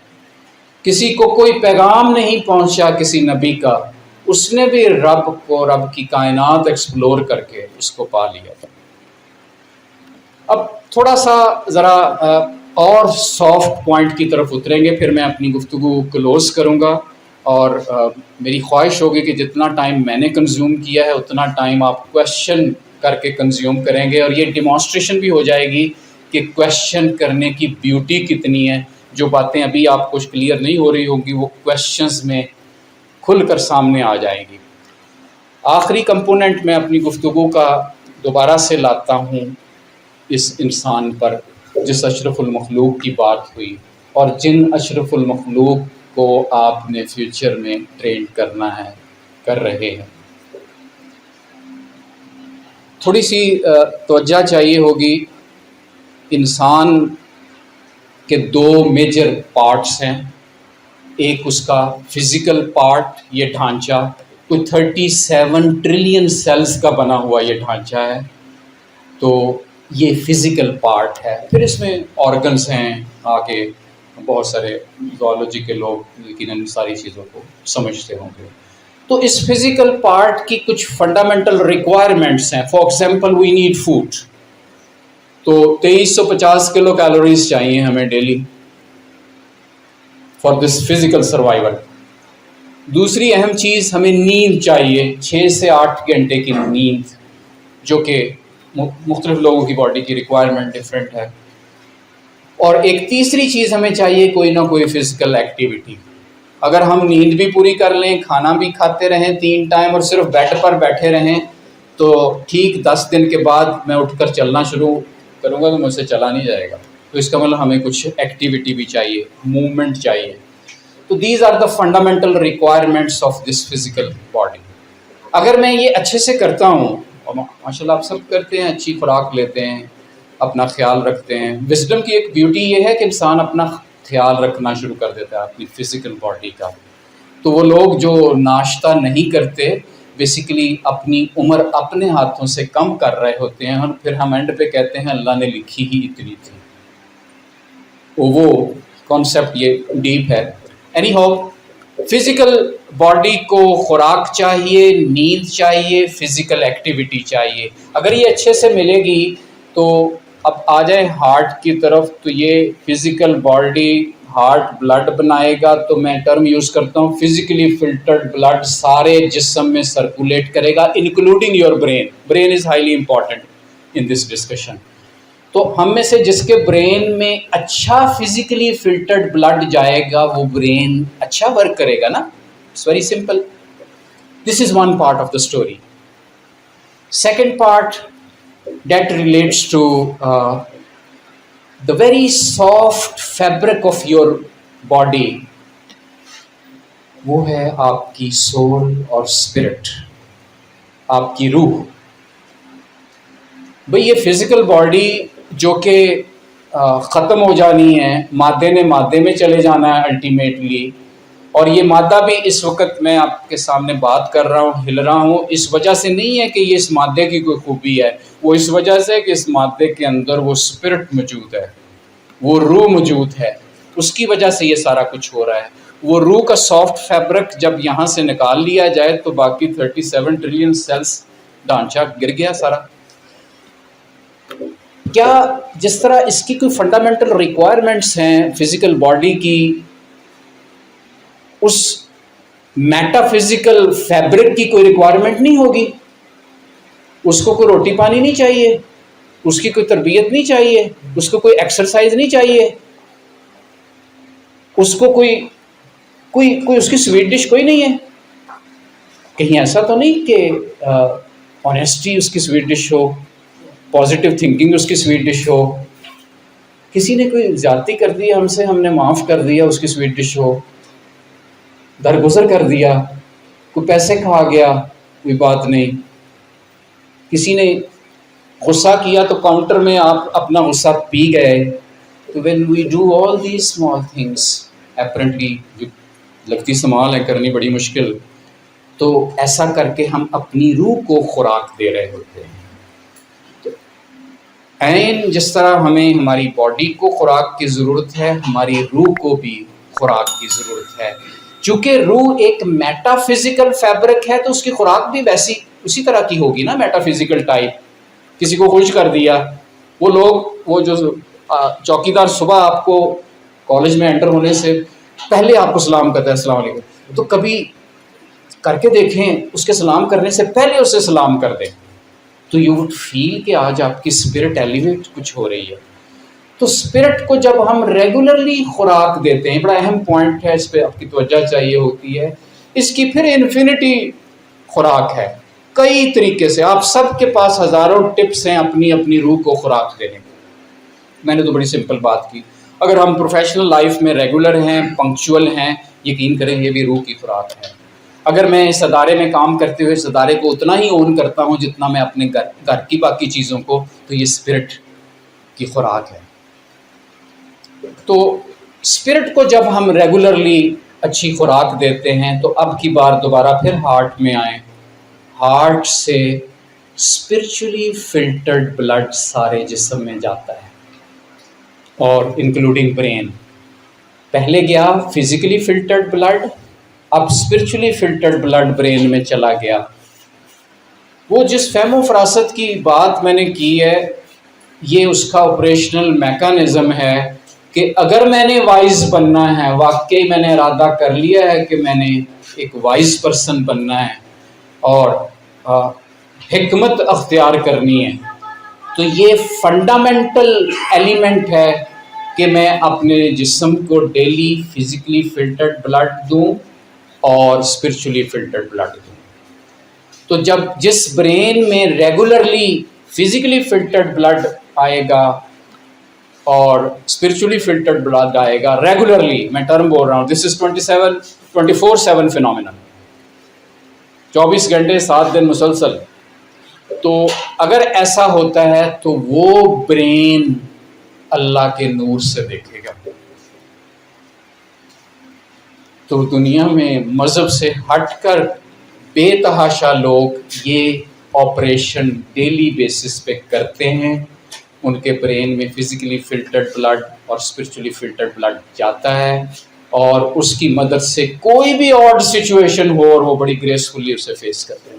B: کسی کو کوئی پیغام نہیں پہنچا کسی نبی کا، اس نے بھی رب کو، رب کی کائنات ایکسپلور کر کے اس کو پا لیا تھا۔ اب تھوڑا سا ذرا اور سافٹ پوائنٹ کی طرف اتریں گے، پھر میں اپنی گفتگو کلوز کروں گا، اور میری خواہش ہوگی کہ جتنا ٹائم میں نے کنزیوم کیا ہے اتنا ٹائم آپ کویشچن کر کے کنزیوم کریں گے، اور یہ ڈیمانسٹریشن بھی ہو جائے گی کہ کویشچن کرنے کی بیوٹی کتنی ہے۔ جو باتیں ابھی آپ کچھ کلیئر نہیں ہو رہی ہوگی وہ کویشچنز میں کھل کر سامنے آ جائیں گی۔ آخری کمپوننٹ میں اپنی گفتگو کا دوبارہ سے لاتا ہوں اس انسان پر جس اشرف المخلوق کی بات ہوئی، اور جن اشرف المخلوق کو آپ نے فیوچر میں ٹرین کرنا ہے، کر رہے ہیں۔ تھوڑی سی توجہ چاہیے ہوگی۔ انسان کے 2 میجر پارٹس ہیں۔ ایک اس کا فزیکل پارٹ، یہ ڈھانچہ کوئی 37 ٹریلین سیلز کا بنا ہوا یہ ڈھانچہ ہے، تو یہ فزیکل پارٹ ہے۔ پھر اس میں آرگنز ہیں، آگے بہت سارے زوالوجی کے لوگ لیکن ان ساری چیزوں کو سمجھتے ہوں گے۔ تو اس فزیکل پارٹ کی کچھ فنڈامنٹل ریکوائرمنٹس ہیں۔ For example we need food, تو 2350 کلو کیلوریز چاہیے ہمیں daily for this physical survival. دوسری اہم چیز، ہمیں نیند چاہیے، 6 سے 8 گھنٹے کی نیند، جو کہ مختلف لوگوں کی باڈی کی ریکوائرمنٹ ڈفرینٹ ہے۔ اور ایک تیسری چیز ہمیں چاہیے کوئی نہ کوئی فزیکل ایکٹیویٹی۔ اگر ہم نیند بھی پوری کر لیں، کھانا بھی کھاتے رہیں 3 ٹائم اور صرف بیڈ پر بیٹھے رہیں، تو ٹھیک 10 دن کے بعد میں اٹھ کر چلنا شروع کروں گا تو مجھ سے چلا نہیں جائے گا۔ تو اس کا مطلب ہمیں کچھ ایکٹیویٹی بھی چاہیے، موومنٹ چاہیے۔ تو these are the fundamental requirements of this physical body. اگر میں یہ اچھے سے کرتا ہوں، اور ماشاء اللہ آپ سب کرتے ہیں، اچھی خوراک لیتے ہیں، اپنا خیال رکھتے ہیں۔ وزڈم کی ایک بیوٹی یہ ہے کہ انسان اپنا خیال رکھنا شروع کر دیتا ہے اپنی فزیکل باڈی کا۔ تو وہ لوگ جو ناشتہ نہیں کرتے بیسیکلی اپنی عمر اپنے ہاتھوں سے کم کر رہے ہوتے ہیں، اور پھر ہم اینڈ پہ کہتے ہیں اللہ نے لکھی ہی اتنی تھی۔ وہ کانسیپٹ یہ ڈیپ ہے۔ اینی ہاؤ، فزیکل باڈی کو خوراک چاہیے، نیند چاہیے، فزیکل ایکٹیویٹی چاہیے. اگر یہ اچھے سے ملے گی تو اب آ جائیں ہارٹ کی طرف. تو یہ فزیکل باڈی ہارٹ بلڈ بنائے گا، تو میں ٹرم یوز کرتا ہوں فزیکلی فلٹرڈ بلڈ سارے جسم میں سرکولیٹ کرے گا including your brain. Brain is highly important in this discussion. تو ہم میں سے جس کے برین میں اچھا فزیکلی فلٹرڈ بلڈ جائے گا وہ برین اچھا ورک کرے گا نا. It's very simple. This is one part of the story. Second part that relates to the very soft fabric of your body. وہ ہے آپ کی سول اور اسپرٹ، آپ کی روح. بھئی یہ فزیکل باڈی جو کہ ختم ہو جانی ہے، مادے نے مادے میں چلے جانا ہے الٹیمیٹلی. اور یہ مادہ بھی اس وقت میں آپ کے سامنے بات کر رہا ہوں، ہل رہا ہوں، اس وجہ سے نہیں ہے کہ یہ اس مادے کی کوئی خوبی ہے، وہ اس وجہ سے کہ اس مادے کے اندر وہ اسپرٹ موجود ہے، وہ روح موجود ہے. اس کی وجہ سے یہ سارا کچھ ہو رہا ہے. وہ روح کا سافٹ فیبرک جب یہاں سے نکال لیا جائے تو باقی 37 ٹریلین سیلز ڈھانچہ گر گیا سارا. کیا جس طرح اس کی کوئی فنڈامنٹل ریکوائرمنٹس ہیں فزیکل باڈی کی، اس میٹا فزیکل فیبرک کی کوئی ریکوائرمنٹ نہیں ہوگی؟ اس کو کوئی روٹی پانی نہیں چاہیے، اس کی کوئی تربیت نہیں چاہیے، اس کو کوئی ایکسرسائز نہیں چاہیے، اس کو کوئی اس کی سویٹ ڈش کوئی نہیں ہے. کہیں ایسا تو نہیں کہ آنیسٹی اس کی سویٹ ڈش ہو، پازیٹیو تھنکنگ اس کی سویٹ ڈش ہو، کسی نے کوئی زیادتی کر دی ہم سے، ہم نے معاف کر دیا، اس کی سویٹ ڈش ہو، درگزر کر دیا، کوئی پیسے کھا گیا، کوئی بات نہیں. کسی نے غصہ کیا تو کاؤنٹر میں آپ اپنا غصہ پی گئے. تو when we do all these small things apparently جو لگتی سمال ہے کرنی بڑی مشکل، تو ایسا کر کے ہم اپنی روح کو خوراک دے رہے ہوتے ہیں. عین جس طرح ہمیں ہماری باڈی کو خوراک کی ضرورت ہے، ہماری روح کو بھی خوراک کی ضرورت ہے. چونکہ روح ایک میٹا فزیکل فیبرک ہے تو اس کی خوراک بھی ویسی اسی طرح کی ہوگی نا، میٹا فزیکل ٹائپ. کسی کو خوش کر دیا، وہ لوگ وہ جو چوکیدار صبح آپ کو کالج میں انٹر ہونے سے پہلے آپ کو سلام کرتا ہے السلام علیکم، تو کبھی کر کے دیکھیں اس کے سلام کرنے سے پہلے اسے سلام کر دیں تو یو وڈ فیل کہ آج آپ کی اسپرٹ ایلیویٹ کچھ ہو رہی ہے. تو اسپرٹ کو جب ہم ریگولرلی خوراک دیتے ہیں، بڑا اہم پوائنٹ ہے، اس پہ آپ کی توجہ چاہیے ہوتی ہے. اس کی پھر انفینٹی خوراک ہے کئی طریقے سے. آپ سب کے پاس ہزاروں ٹپس ہیں اپنی اپنی روح کو خوراک دینے کی. میں نے تو بڑی سمپل بات کی. اگر ہم پروفیشنل لائف میں ریگولر ہیں، پنکچول ہیں، یقین کریں یہ بھی روح کی خوراک ہے. اگر میں اس ادارے میں کام کرتے ہوئے اس ادارے کو اتنا ہی اون کرتا ہوں جتنا میں اپنے گھر کی باقی چیزوں کو، تو یہ اسپرٹ کی خوراک ہے. تو اسپرٹ کو جب ہم ریگولرلی اچھی خوراک دیتے ہیں تو اب کی بار دوبارہ پھر ہارٹ میں آئیں. ہارٹ سے اسپرچولی فلٹرڈ بلڈ سارے جسم میں جاتا ہے اور انکلوڈنگ برین. پہلے گیا فزیکلی فلٹرڈ بلڈ، اب اسپرچولی فلٹرڈ بلڈ برین میں چلا گیا. وہ جس فہم و فراست کی بات میں نے کی ہے، یہ اس کا آپریشنل میکانزم ہے کہ اگر میں نے وائز بننا ہے، واقعی میں نے ارادہ کر لیا ہے کہ میں نے ایک وائز پرسن بننا ہے اور حکمت اختیار کرنی ہے، تو یہ فنڈامنٹل ایلیمنٹ ہے کہ میں اپنے جسم کو ڈیلی فزیکلی فلٹرڈ بلڈ دوں اور اسپرچولی فلٹرڈ بلڈ دوں. تو جب جس برین میں ریگولرلی فزیکلی فلٹرڈ بلڈ آئے گا اور اسپرچولی فلٹرڈ بلڈ آئے گا ریگولرلی، میں ٹرم بول رہا ہوں، دس از 24/7 فینومینا، 24 گھنٹے 7 دن مسلسل. تو اگر ایسا ہوتا ہے تو وہ برین اللہ کے نور سے دیکھے گا. تو دنیا میں مذہب سے ہٹ کر بے تحاشا لوگ یہ آپریشن ڈیلی بیسس پہ کرتے ہیں. ان کے برین میں فزیکلی فلٹرڈ بلڈ اور اسپرچولی فلٹرڈ بلڈ جاتا ہے اور اس کی مدد سے کوئی بھی آڈ سچویشن ہو اور وہ بڑی گریسفلی اسے فیس کرتے ہیں.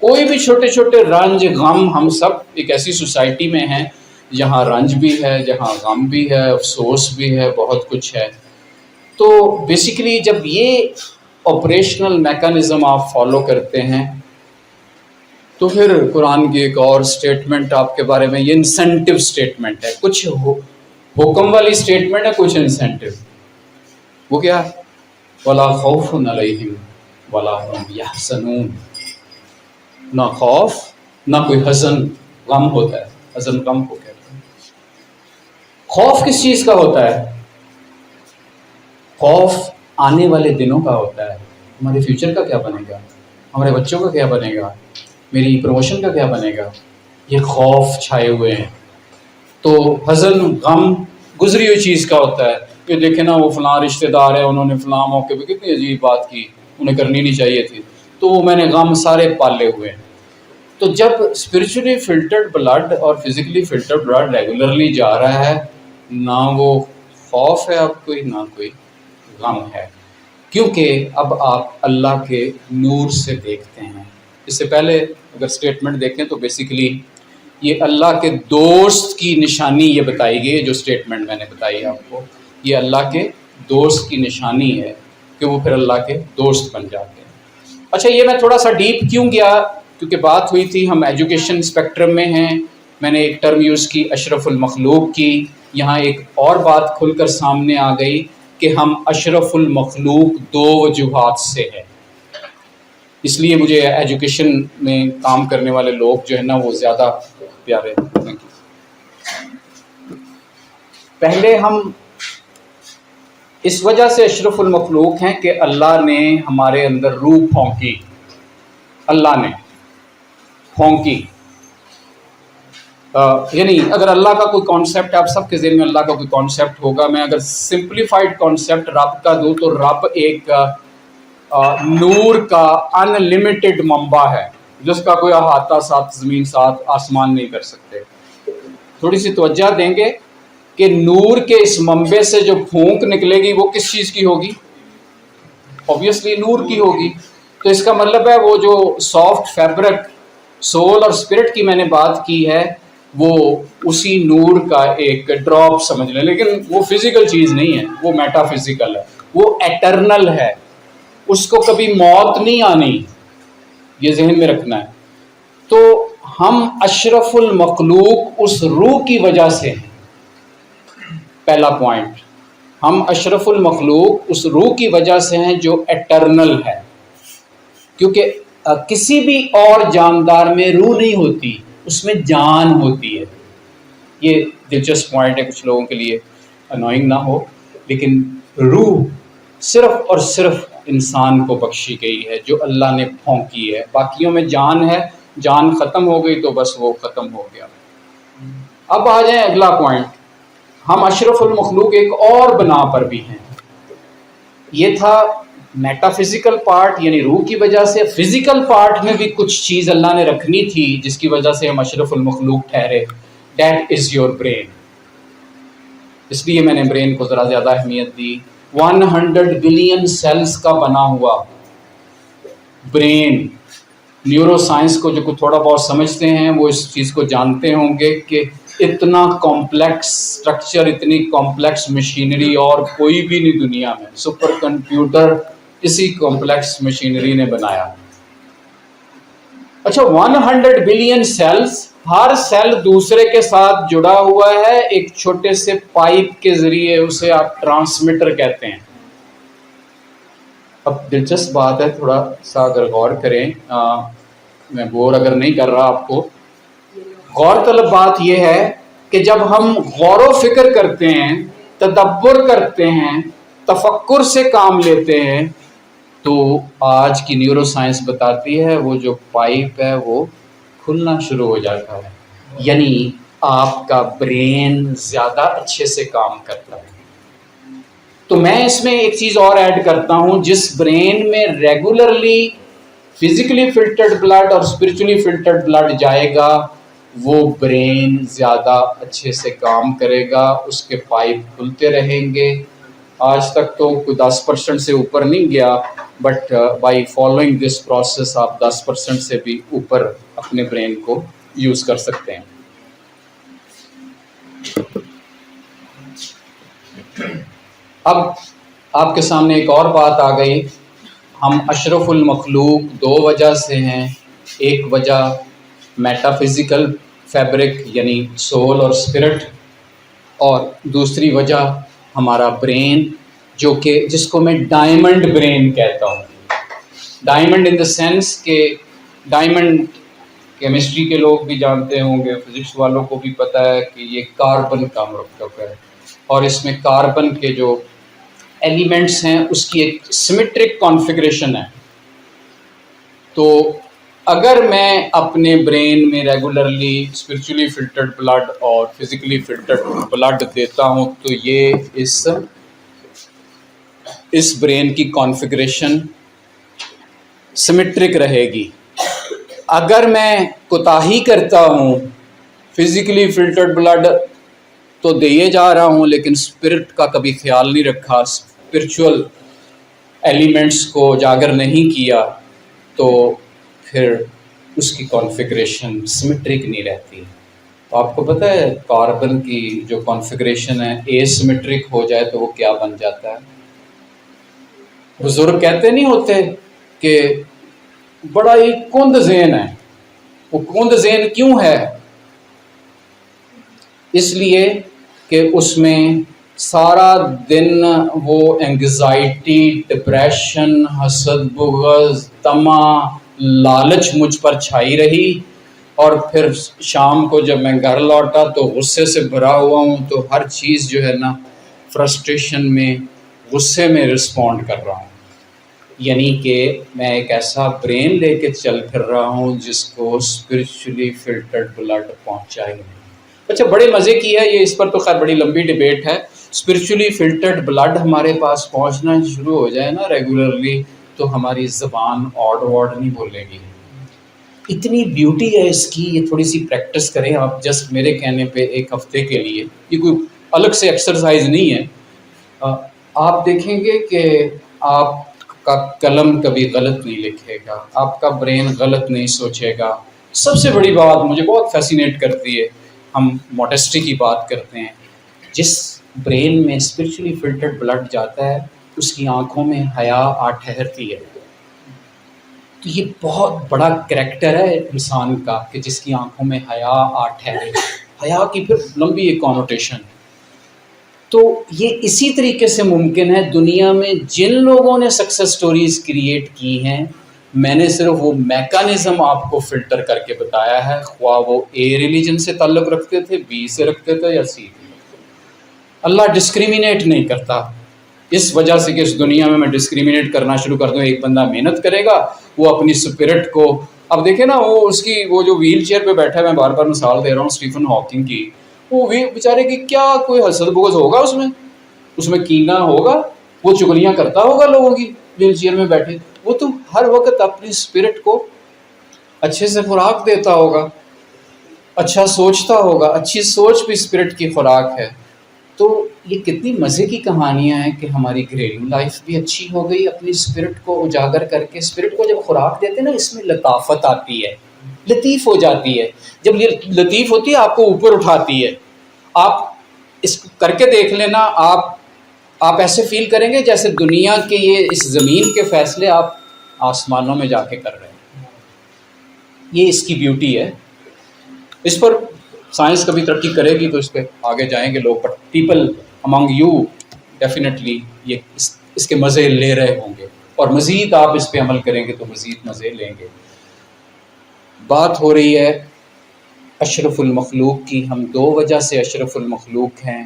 B: کوئی بھی چھوٹے چھوٹے رنج غم، ہم سب ایک ایسی سوسائٹی میں ہیں جہاں رنج بھی ہے، جہاں غم بھی ہے، افسوس بھی ہے، بہت کچھ ہے. تو بیسیکلی جب یہ آپریشنل میکانزم آپ فالو کرتے ہیں تو پھر قرآن کی ایک اور سٹیٹمنٹ آپ کے بارے میں، یہ انسینٹیو سٹیٹمنٹ ہے، کچھ حکم والی سٹیٹمنٹ ہے، کچھ انسینٹیو. وہ کیا؟ وَلَا خَوْفٌ عَلَيْهِمْ وَلَا هُمْ يَحْزَنُونَ. نہ خوف نہ کوئی حزن، غم ہوتا ہے. حزن غم کو کہتے ہیں. خوف کس چیز کا ہوتا ہے؟ خوف آنے والے دنوں کا ہوتا ہے. ہمارے فیوچر کا کیا بنے گا، ہمارے بچوں کا کیا بنے گا، میری پروموشن کا کیا بنے گا، یہ خوف چھائے ہوئے ہیں. تو حزن غم گزری ہوئی چیز کا ہوتا ہے. یہ دیکھیں نا، وہ فلاں رشتہ دار ہے، انہوں نے فلاں موقع پہ کتنی عجیب بات کی، انہیں کرنی نہیں چاہیے تھی، تو وہ میں نے غم سارے پالے ہوئے ہیں. تو جب اسپرچولی فلٹرڈ بلڈ اور فزیکلی فلٹرڈ بلڈ ریگولرلی جا رہا ہے، نہ وہ خوف ہے اب کوئی، نہ کوئی غم ہے، کیونکہ اب آپ اللہ کے نور سے دیکھتے ہیں. اس سے پہلے اگر سٹیٹمنٹ دیکھیں تو بیسیکلی یہ اللہ کے دوست کی نشانی یہ بتائی گئی ہے. جو سٹیٹمنٹ میں نے بتائی آپ کو، یہ اللہ کے دوست کی نشانی ہے کہ وہ پھر اللہ کے دوست بن جاتے ہیں. اچھا، یہ میں تھوڑا سا ڈیپ کیوں گیا؟ کیونکہ بات ہوئی تھی ہم ایجوکیشن اسپیکٹرم میں ہیں. میں نے ایک ٹرم یوز کی اشرف المخلوق کی. یہاں ایک اور بات کھل کر سامنے آ گئی کہ ہم اشرف المخلوق دو وجوہات سے ہیں. اس لیے مجھے ایجوکیشن میں کام کرنے والے لوگ جو ہے نا وہ زیادہ پیارے ہیں. پہلے ہم اس وجہ سے اشرف المخلوق ہیں کہ اللہ نے ہمارے اندر روح پھونکی. اللہ نے پھونکی، یعنی اگر اللہ کا کوئی کانسیپٹ، آپ سب کے ذہن میں اللہ کا کوئی کانسیپٹ ہوگا. میں اگر سمپلیفائڈ کانسیپٹ رب کا دوں تو رب ایک نور کا ان لمیٹڈ منبع ہے جس کا کوئی احاطہ سات زمین سات آسمان نہیں کر سکتے. تھوڑی سی توجہ دیں گے کہ نور کے اس منبع سے جو پھونک نکلے گی وہ کس چیز کی ہوگی؟ اوبیسلی نور کی ہوگی. تو اس کا مطلب ہے وہ جو سافٹ فیبرک سول اور اسپرٹ کی میں نے بات کی ہے وہ اسی نور کا ایک ڈراپ سمجھ لیں. لیکن وہ فزیکل چیز نہیں ہے، وہ میٹا فزیکل ہے، وہ ایٹرنل ہے، اس کو کبھی موت نہیں آنی، یہ ذہن میں رکھنا ہے. تو ہم اشرف المخلوق اس روح کی وجہ سے ہیں. پہلا پوائنٹ، ہم اشرف المخلوق اس روح کی وجہ سے ہیں جو ایٹرنل ہے. کیونکہ کسی بھی اور جاندار میں روح نہیں ہوتی، اس میں جان ہوتی ہے. یہ دلچسپ پوائنٹ ہے، کچھ لوگوں کے لیے انوائنگ نہ ہو، لیکن روح صرف اور صرف انسان کو بخشی گئی ہے جو اللہ نے پھونکی ہے. باقیوں میں جان ہے، جان ختم ہو گئی تو بس وہ ختم ہو گیا. اب آ جائیں اگلا پوائنٹ. ہم اشرف المخلوق ایک اور بنا پر بھی ہیں. یہ تھا میٹا فزیکل پارٹ یعنی روح کی وجہ سے. فزیکل پارٹ میں بھی کچھ چیز اللہ نے رکھنی تھی جس کی وجہ سے ہم اشرف المخلوق ٹھہرے. That is your brain. اس لیے میں نے برین کو ذرا زیادہ اہمیت دی. 100 بلین سیلز کا بنا ہوا برین. نیورو سائنس کو جو تھوڑا بہت سمجھتے ہیں وہ اس چیز کو جانتے ہوں گے کہ اتنا کمپلیکس سٹرکچر، اتنی کمپلیکس مشینری اور کوئی بھی نہیں دنیا میں. سپر کمپیوٹر اسی کمپلیکس مشینری نے بنایا. اچھا، 100 بلین سیلز، ہر سیل دوسرے کے ساتھ جڑا ہوا ہے ایک چھوٹے سے پائپ کے ذریعے، اسے آپ ٹرانسمیٹر کہتے ہیں. اب دلچسپ بات ہے، تھوڑا سا اگر غور کریں، میں بور اگر نہیں کر رہا آپ کو، غور طلب بات یہ ہے کہ جب ہم غور و فکر کرتے ہیں، تدبر کرتے ہیں، تفکر سے کام لیتے ہیں، تو آج کی نیورو سائنس بتاتی ہے وہ جو پائپ ہے وہ کھلنا شروع ہو جاتا ہے. یعنی آپ کا برین زیادہ اچھے سے کام کرتا ہے. تو میں اس میں ایک چیز اور ایڈ کرتا ہوں، جس برین میں ریگولرلی فزیکلی فلٹرڈ بلڈ اور اسپرچولی فلٹرڈ بلڈ جائے گا وہ برین زیادہ اچھے سے کام کرے گا، اس کے پائپ کھلتے رہیں گے آج تک تو کوئی 10% سے اوپر نہیں گیا، but by following this process آپ 10% سے بھی اوپر اپنے برین کو یوز کر سکتے ہیں۔ اب آپ کے سامنے ایک اور بات آ گئی، ہم اشرف المخلوق دو وجہ سے ہیں، ایک وجہ میٹا فزیکل فیبرک یعنی سول اور اسپرٹ، اور دوسری وجہ ہمارا برین جو کہ جس کو میں ڈائمنڈ برین کہتا ہوں۔ ڈائمنڈ ان دا سینس کہ ڈائمنڈ کیمسٹری کے لوگ بھی جانتے ہوں گے، فزکس والوں کو بھی پتہ ہے کہ یہ کاربن کا مرکب ہے، اور اس میں کاربن کے جو ایلیمنٹس ہیں اس کی ایک سیمیٹرک کانفیگریشن ہے۔ تو اگر میں اپنے برین میں ریگولرلی اسپرچولی فلٹرڈ بلڈ اور فزیکلی فلٹرڈ بلڈ دیتا ہوں تو یہ اس برین کی کانفیگریشن سیمیٹرک رہے گی۔ اگر میں کوتاہی کرتا ہوں، فزیکلی فلٹرڈ بلڈ تو دیے جا رہا ہوں لیکن اسپرٹ کا کبھی خیال نہیں رکھا، اسپرچول ایلیمنٹس کو اجاگر نہیں کیا، تو پھر اس کی کانفیگریشن سیمیٹرک نہیں رہتی۔ تو آپ کو پتہ ہے کاربن کی جو کانفیگریشن ہے اے سیمیٹرک ہو جائے تو وہ کیا بن جاتا ہے؟ بزرگ کہتے نہیں ہوتے کہ بڑا ہی کند ذہن ہے۔ وہ کند ذہن کیوں ہے؟ اس لیے کہ اس میں سارا دن وہ انگزائٹی، ڈپریشن، حسد، بغض، طمع، لالچ مجھ پر چھائی رہی، اور پھر شام کو جب میں گھر لوٹا تو غصے سے بھرا ہوا ہوں، تو ہر چیز جو ہے نا فرسٹریشن میں، غصے میں رسپونڈ کر رہا ہوں۔ یعنی کہ میں ایک ایسا برین لے کے چل پھر رہا ہوں جس کو اسپرچولی فلٹرڈ بلڈ پہنچا ہی نہیں۔ اچھا بڑے مزے کی ہے یہ، اس پر تو خیر بڑی لمبی ڈیبیٹ ہے۔ اسپرچولی فلٹرڈ بلڈ ہمارے پاس پہنچنا شروع ہو جائے نا ریگولرلی تو ہماری زبان آڈ وارڈ نہیں بولے گی۔ اتنی بیوٹی ہے اس کی، یہ تھوڑی سی پریکٹس کریں آپ، جسٹ میرے کہنے پہ ایک ہفتے کے لیے، یہ کوئی الگ سے ایکسرسائز نہیں ہے۔ آپ دیکھیں گے کہ آپ کا قلم کبھی غلط نہیں لکھے گا، آپ کا برین غلط نہیں سوچے گا۔ سب سے بڑی بات مجھے بہت فیسینیٹ کرتی ہے، ہم موڈسٹی کی بات کرتے ہیں، جس برین میں اسپرچولی فلٹرڈ بلڈ جاتا ہے اس کی آنکھوں میں حیا آ ٹھہرتی ہے۔ تو یہ بہت بڑا کریکٹر ہے انسان کا کہ جس کی آنکھوں میں حیا آ ٹھہرے۔ حیا کی پھر لمبی ایک کانوٹیشن۔ تو یہ اسی طریقے سے ممکن ہے دنیا میں جن لوگوں نے سکسیس سٹوریز کریٹ کی ہیں، میں نے صرف وہ میکانزم آپ کو فلٹر کر کے بتایا ہے، خواہ وہ اے ریلیجن سے تعلق رکھتے تھے، بی سے رکھتے تھے یا سی سے۔ اللہ ڈسکریمنیٹ نہیں کرتا، اس وجہ سے کہ اس دنیا میں ڈسکریمنیٹ کرنا شروع کر دوں۔ ایک بندہ محنت کرے گا، وہ اپنی اسپرٹ کو، اب دیکھیں نا وہ جو ویل چیئر پہ بیٹھا ہے، میں بار بار مثال دے رہا ہوں اسٹیفن ہاکنگ کی، وہ بیچارے کی کیا کوئی حسد بغض ہوگا اس میں کینہ ہوگا؟ وہ چغلیاں کرتا ہوگا لوگوں کی ویل چیئر میں بیٹھے؟ وہ تو ہر وقت اپنی اسپرٹ کو اچھے سے خوراک دیتا ہوگا، اچھا سوچتا ہوگا، اچھی سوچ بھی اسپرٹ کی خوراک ہے۔ تو یہ کتنی مزے کی کہانیاں ہیں کہ ہماری گھریلو لائف بھی اچھی ہو گئی اپنی اسپرٹ کو اجاگر کر کے۔ اسپرٹ کو جب خوراک دیتے ہیں نا، اس میں لطافت آتی ہے، لطیف ہو جاتی ہے۔ جب یہ لطیف ہوتی ہے آپ کو اوپر اٹھاتی ہے۔ آپ اس کر کے دیکھ لینا، آپ ایسے فیل کریں گے جیسے دنیا کے اس زمین کے فیصلے آپ آسمانوں میں جا کے کر رہے ہیں۔ یہ اس کی بیوٹی ہے۔ اس پر سائنس کبھی ترقی کرے گی تو اس پہ آگے جائیں گے لوگ، but people among you definitely یہ اس کے مزے لے رہے ہوں گے، اور مزید آپ اس پہ عمل کریں گے تو مزید مزے لیں گے۔ بات ہو رہی ہے اشرف المخلوق کی۔ ہم دو وجہ سے اشرف المخلوق ہیں،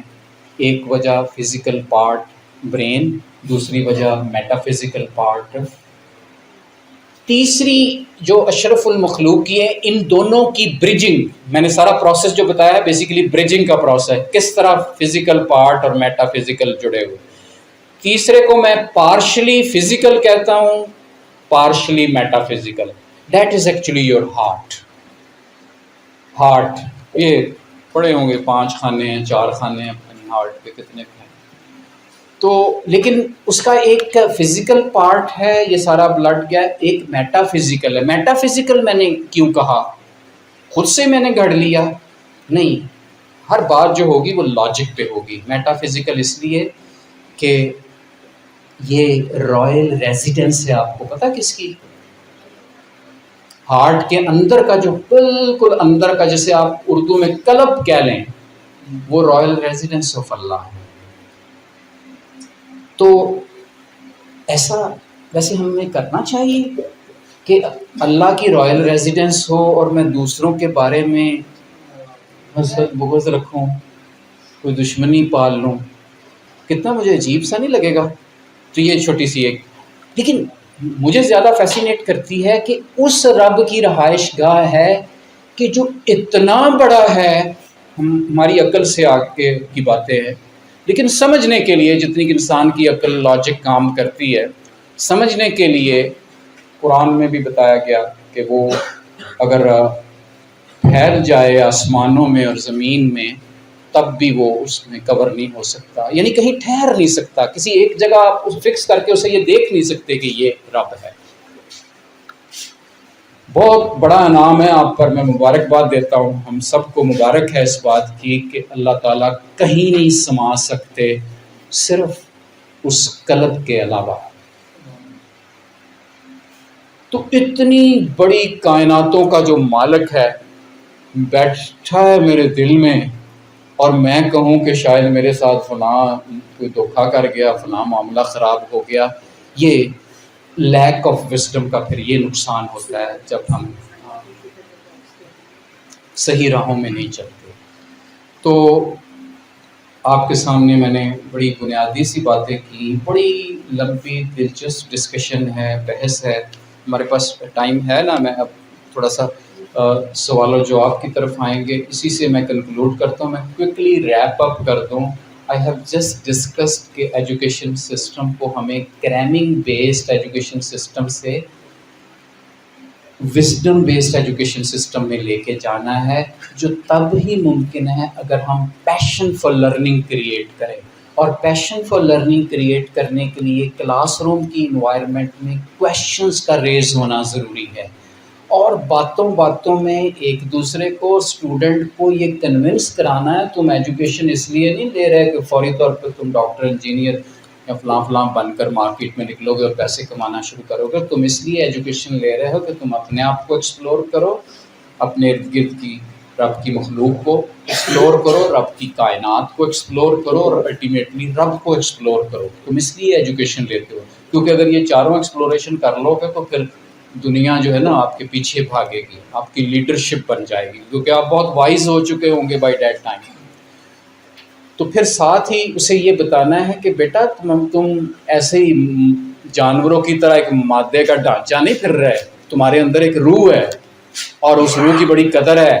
B: ایک وجہ فزیکل پارٹ برین، دوسری وجہ میٹا فزیکل پارٹ۔ تیسری جو اشرف المخلوق کی ہے، ان دونوں کی برجنگ، میں نے سارا پروسیس جو بتایا ہے بیسیکلی برجنگ کا پروسیس، کس طرح فزیکل پارٹ اور میٹا فزیکل جڑے ہوئے۔ تیسرے کو میں پارشلی فزیکل کہتا ہوں، partially meta physical. That is actually your heart. یہ پڑے ہوں گے 5 خانے ہیں 4 خانے ہیں اپنے ہارٹ کے، کتنے ہیں؟ تو لیکن اس کا ایک فزیکل پارٹ ہے، یہ سارا بلڈ کیا ہے، ایک میٹا فزیکل ہے. میٹا فزیکل میں نے کیوں کہا؟ خود سے میں نے گھڑ لیا نہیں، ہر بات جو ہوگی وہ لاجک پہ ہوگی. میٹا فزیکل اس لیے کہ یہ رائل ریزیڈنس ہے، آپ کو پتہ کس کی؟ ہارٹ کے اندر کا، جو بالکل اندر کا، جسے آپ اردو میں قلب کہہ لیں، وہ رائل ریزیڈنس آف اللہ ہے. تو ایسا ویسے ہمیں کرنا چاہیے کہ اللہ کی رائل ریزیڈنس ہو اور میں دوسروں کے بارے میں حسد بغض رکھوں، کوئی دشمنی پال لوں. کتنا مجھے عجیب سا نہیں لگے گا؟ تو یہ چھوٹی سی ایک، لیکن مجھے زیادہ فیسینیٹ کرتی ہے کہ اس رب کی رہائش گاہ ہے کہ جو اتنا بڑا ہے، ہماری عقل سے آگے کی باتیں ہیں، لیکن سمجھنے کے لیے جتنی کہ انسان کی عقل لاجک کام کرتی ہے، سمجھنے کے لیے قرآن میں بھی بتایا گیا کہ وہ اگر پھیل جائے آسمانوں میں اور زمین میں، تب بھی وہ اس میں کور نہیں ہو سکتا، یعنی کہیں ٹھہر نہیں سکتا. کسی ایک جگہ آپ فکس کر کے اسے یہ دیکھ نہیں سکتے کہ یہ رب ہے. بہت بڑا انعام ہے آپ پر، میں مبارکباد دیتا ہوں. ہم سب کو مبارک ہے اس بات کی کہ اللہ تعالیٰ کہیں نہیں سما سکتے صرف اس قلب کے علاوہ. تو اتنی بڑی کائناتوں کا جو مالک ہے بیٹھا ہے میرے دل میں، اور میں کہوں کہ شاید میرے ساتھ فلاں کوئی دھوکا کر گیا، فلاں معاملہ خراب ہو گیا. یہ لیک آف وزڈم کا پھر یہ نقصان ہوتا ہے جب ہم صحیح راہوں میں نہیں چلتے. تو آپ کے سامنے میں نے بڑی بنیادی سی باتیں کی، بڑی لمبی دلچسپ ڈسکشن ہے، بحث ہے. ہمارے پاس ٹائم ہے نا، میں اب تھوڑا سا سوال و جواب کی طرف آئیں گے. اسی سے میں کنکلوڈ کرتا ہوں. میں کوئکلی ریپ اپ کر دوں. آئی ہیو جسٹ ڈسکسڈ کہ ایجوکیشن سسٹم کو ہمیں کریمنگ بیسڈ ایجوکیشن سسٹم سے وزڈم بیسڈ ایجوکیشن سسٹم میں لے کے جانا ہے، جو تب ہی ممکن ہے اگر ہم پیشن فار لرننگ کریٹ کریں. اور پیشن فار لرننگ کریٹ کرنے کے لیے کلاس روم کی انوائرمنٹ میں کویشچنس کا ریز ہونا ضروری ہے، اور باتوں باتوں میں ایک دوسرے کو، اسٹوڈنٹ کو یہ کنونس کرانا ہے تم ایجوکیشن اس لیے نہیں لے رہے کہ فوری طور پہ تم ڈاکٹر، انجینئر یا فلاں فلاں بن کر مارکیٹ میں نکلو گے اور پیسے کمانا شروع کرو گے. تم اس لیے ایجوکیشن لے رہے ہو کہ تم اپنے آپ کو ایکسپلور کرو، اپنے ارد گرد کی رب کی مخلوق کو ایکسپلور کرو، رب کی کائنات کو ایکسپلور کرو، اور الٹیمیٹلی رب کو ایکسپلور کرو. تم اس لیے ایجوکیشن لیتے ہو، کیونکہ اگر یہ چاروں ایکسپلوریشن کر لو گے تو پھر دنیا جو ہے نا آپ کے پیچھے بھاگے گی، آپ کی لیڈرشپ بن جائے گی، کیونکہ آپ بہت وائز ہو چکے ہوں گے بائی دیٹ ٹائم. تو پھر ساتھ ہی اسے یہ بتانا ہے کہ بیٹا تم ایسے ہی جانوروں کی طرح ایک مادے کا ڈھانچہ نہیں پھر رہے، تمہارے اندر ایک روح ہے، اور اس روح کی بڑی قدر ہے.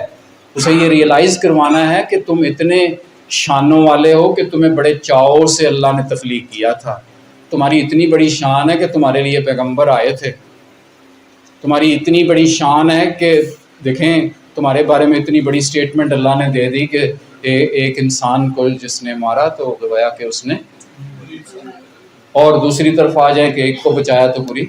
B: اسے یہ ریئلائز کروانا ہے کہ تم اتنے شانوں والے ہو کہ تمہیں بڑے چاؤ سے اللہ نے تخلیق کیا تھا. تمہاری اتنی بڑی شان ہے کہ تمہارے لیے پیغمبر آئے تھے. تمہاری اتنی بڑی شان ہے کہ دیکھیں تمہارے بارے میں اتنی بڑی سٹیٹمنٹ اللہ نے دے دی کہ ایک انسان کو جس نے مارا تو گویا کہ اس نے، اور دوسری طرف آ جائیں کہ ایک کو بچایا تو پوری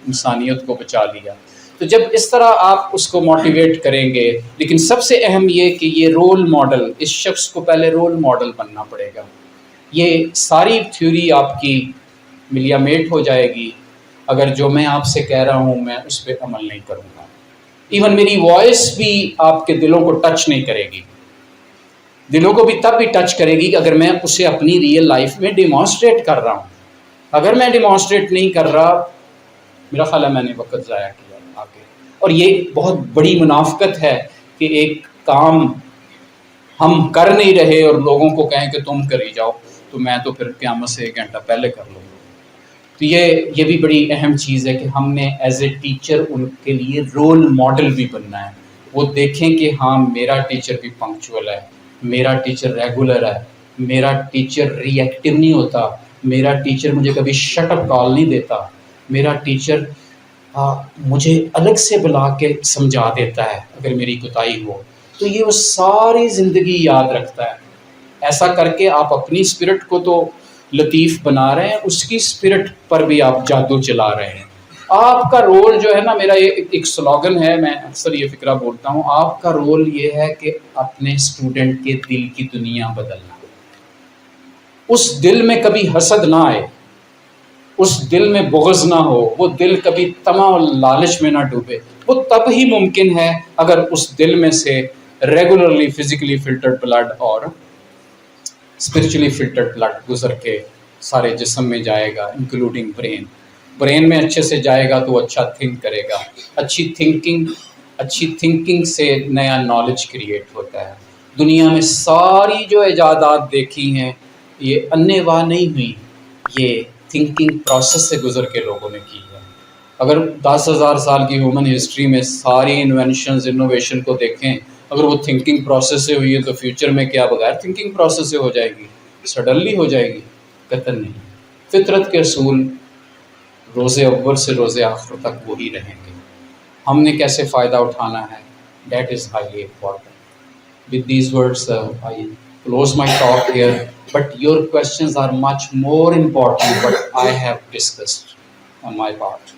B: انسانیت کو بچا لیا. تو جب اس طرح آپ اس کو موٹیویٹ کریں گے، لیکن سب سے اہم یہ کہ یہ رول ماڈل، اس شخص کو پہلے رول ماڈل بننا پڑے گا. یہ ساری تھیوری آپ کی ملیا میٹ ہو جائے گی اگر جو میں آپ سے کہہ رہا ہوں میں اس پہ عمل نہیں کروں گا. ایون میری وائس بھی آپ کے دلوں کو ٹچ نہیں کرے گی. دلوں کو بھی تب بھی ٹچ کرے گی کہ اگر میں اسے اپنی ریئل لائف میں ڈیمانسٹریٹ کر رہا ہوں. اگر میں ڈیمانسٹریٹ نہیں کر رہا، میرا خیال ہے میں نے وقت ضائع کیا آگے. اور یہ بہت بڑی منافقت ہے کہ ایک کام ہم کر نہیں رہے اور لوگوں کو کہیں کہ تم کری جاؤ، تو میں تو پھر قیامت سے 1 گھنٹہ پہلے کر لوں گا. تو یہ بھی بڑی اہم چیز ہے کہ ہم نے ایز اے ٹیچر ان کے لیے رول ماڈل بھی بننا ہے. وہ دیکھیں کہ ہاں میرا ٹیچر بھی پنکچوئل ہے، میرا ٹیچر ریگولر ہے، میرا ٹیچر ری ایکٹیو نہیں ہوتا، میرا ٹیچر مجھے کبھی شٹ اپ کال نہیں دیتا، میرا ٹیچر مجھے الگ سے بلا کے سمجھا دیتا ہے اگر میری کوتاہی ہو. تو یہ وہ ساری زندگی یاد رکھتا ہے. ایسا کر کے آپ اپنی اسپرٹ کو تو لطیف بنا رہے ہیں، اس کی اسپرٹ پر بھی آپ جادو چلا رہے ہیں. آپ کا رول جو ہے نا، میرا ایک سلوگن ہے، میں اکثر یہ فقرہ بولتا ہوں، آپ کا رول یہ ہے کہ اپنے اسٹوڈنٹ کے دل کی دنیا بدلنا. اس دل میں کبھی حسد نہ آئے، اس دل میں بغض نہ ہو، وہ دل کبھی طمع اور لالچ میں نہ ڈوبے. وہ تب ہی ممکن ہے اگر اس دل میں سے ریگولرلی فزیکلی فلٹرڈ بلڈ اور اسپرچولی فلٹرڈ بلڈ گزر کے سارے جسم میں جائے گا، انکلوڈنگ برین میں اچھے سے جائے گا تو وہ اچھا تھنک کرے گا. اچھی تھنکنگ سے نیا نالج کریٹ ہوتا ہے. دنیا میں ساری جو ایجادات دیکھی ہیں یہ انے واہ نہیں ہوئی، یہ تھنکنگ پروسیس سے گزر کے لوگوں نے کی ہے. اگر 10,000 سال کی ہیومن ہسٹری میں ساری انوینشنز انوویشن کو دیکھیں، اگر وہ تھنکنگ پروسیس سے ہوئی ہے تو فیوچر میں کیا بغیر تھنکنگ پروسیس سے ہو جائے گی؟ سڈنلی ہو جائے گی؟ قطعاً نہیں. فطرت کے اصول روز اول سے روز آخر تک وہی رہیں گے. ہم نے کیسے فائدہ اٹھانا ہے، that is highly important. With these words, I close my talk here. But your questions are much more important what I have discussed on my part.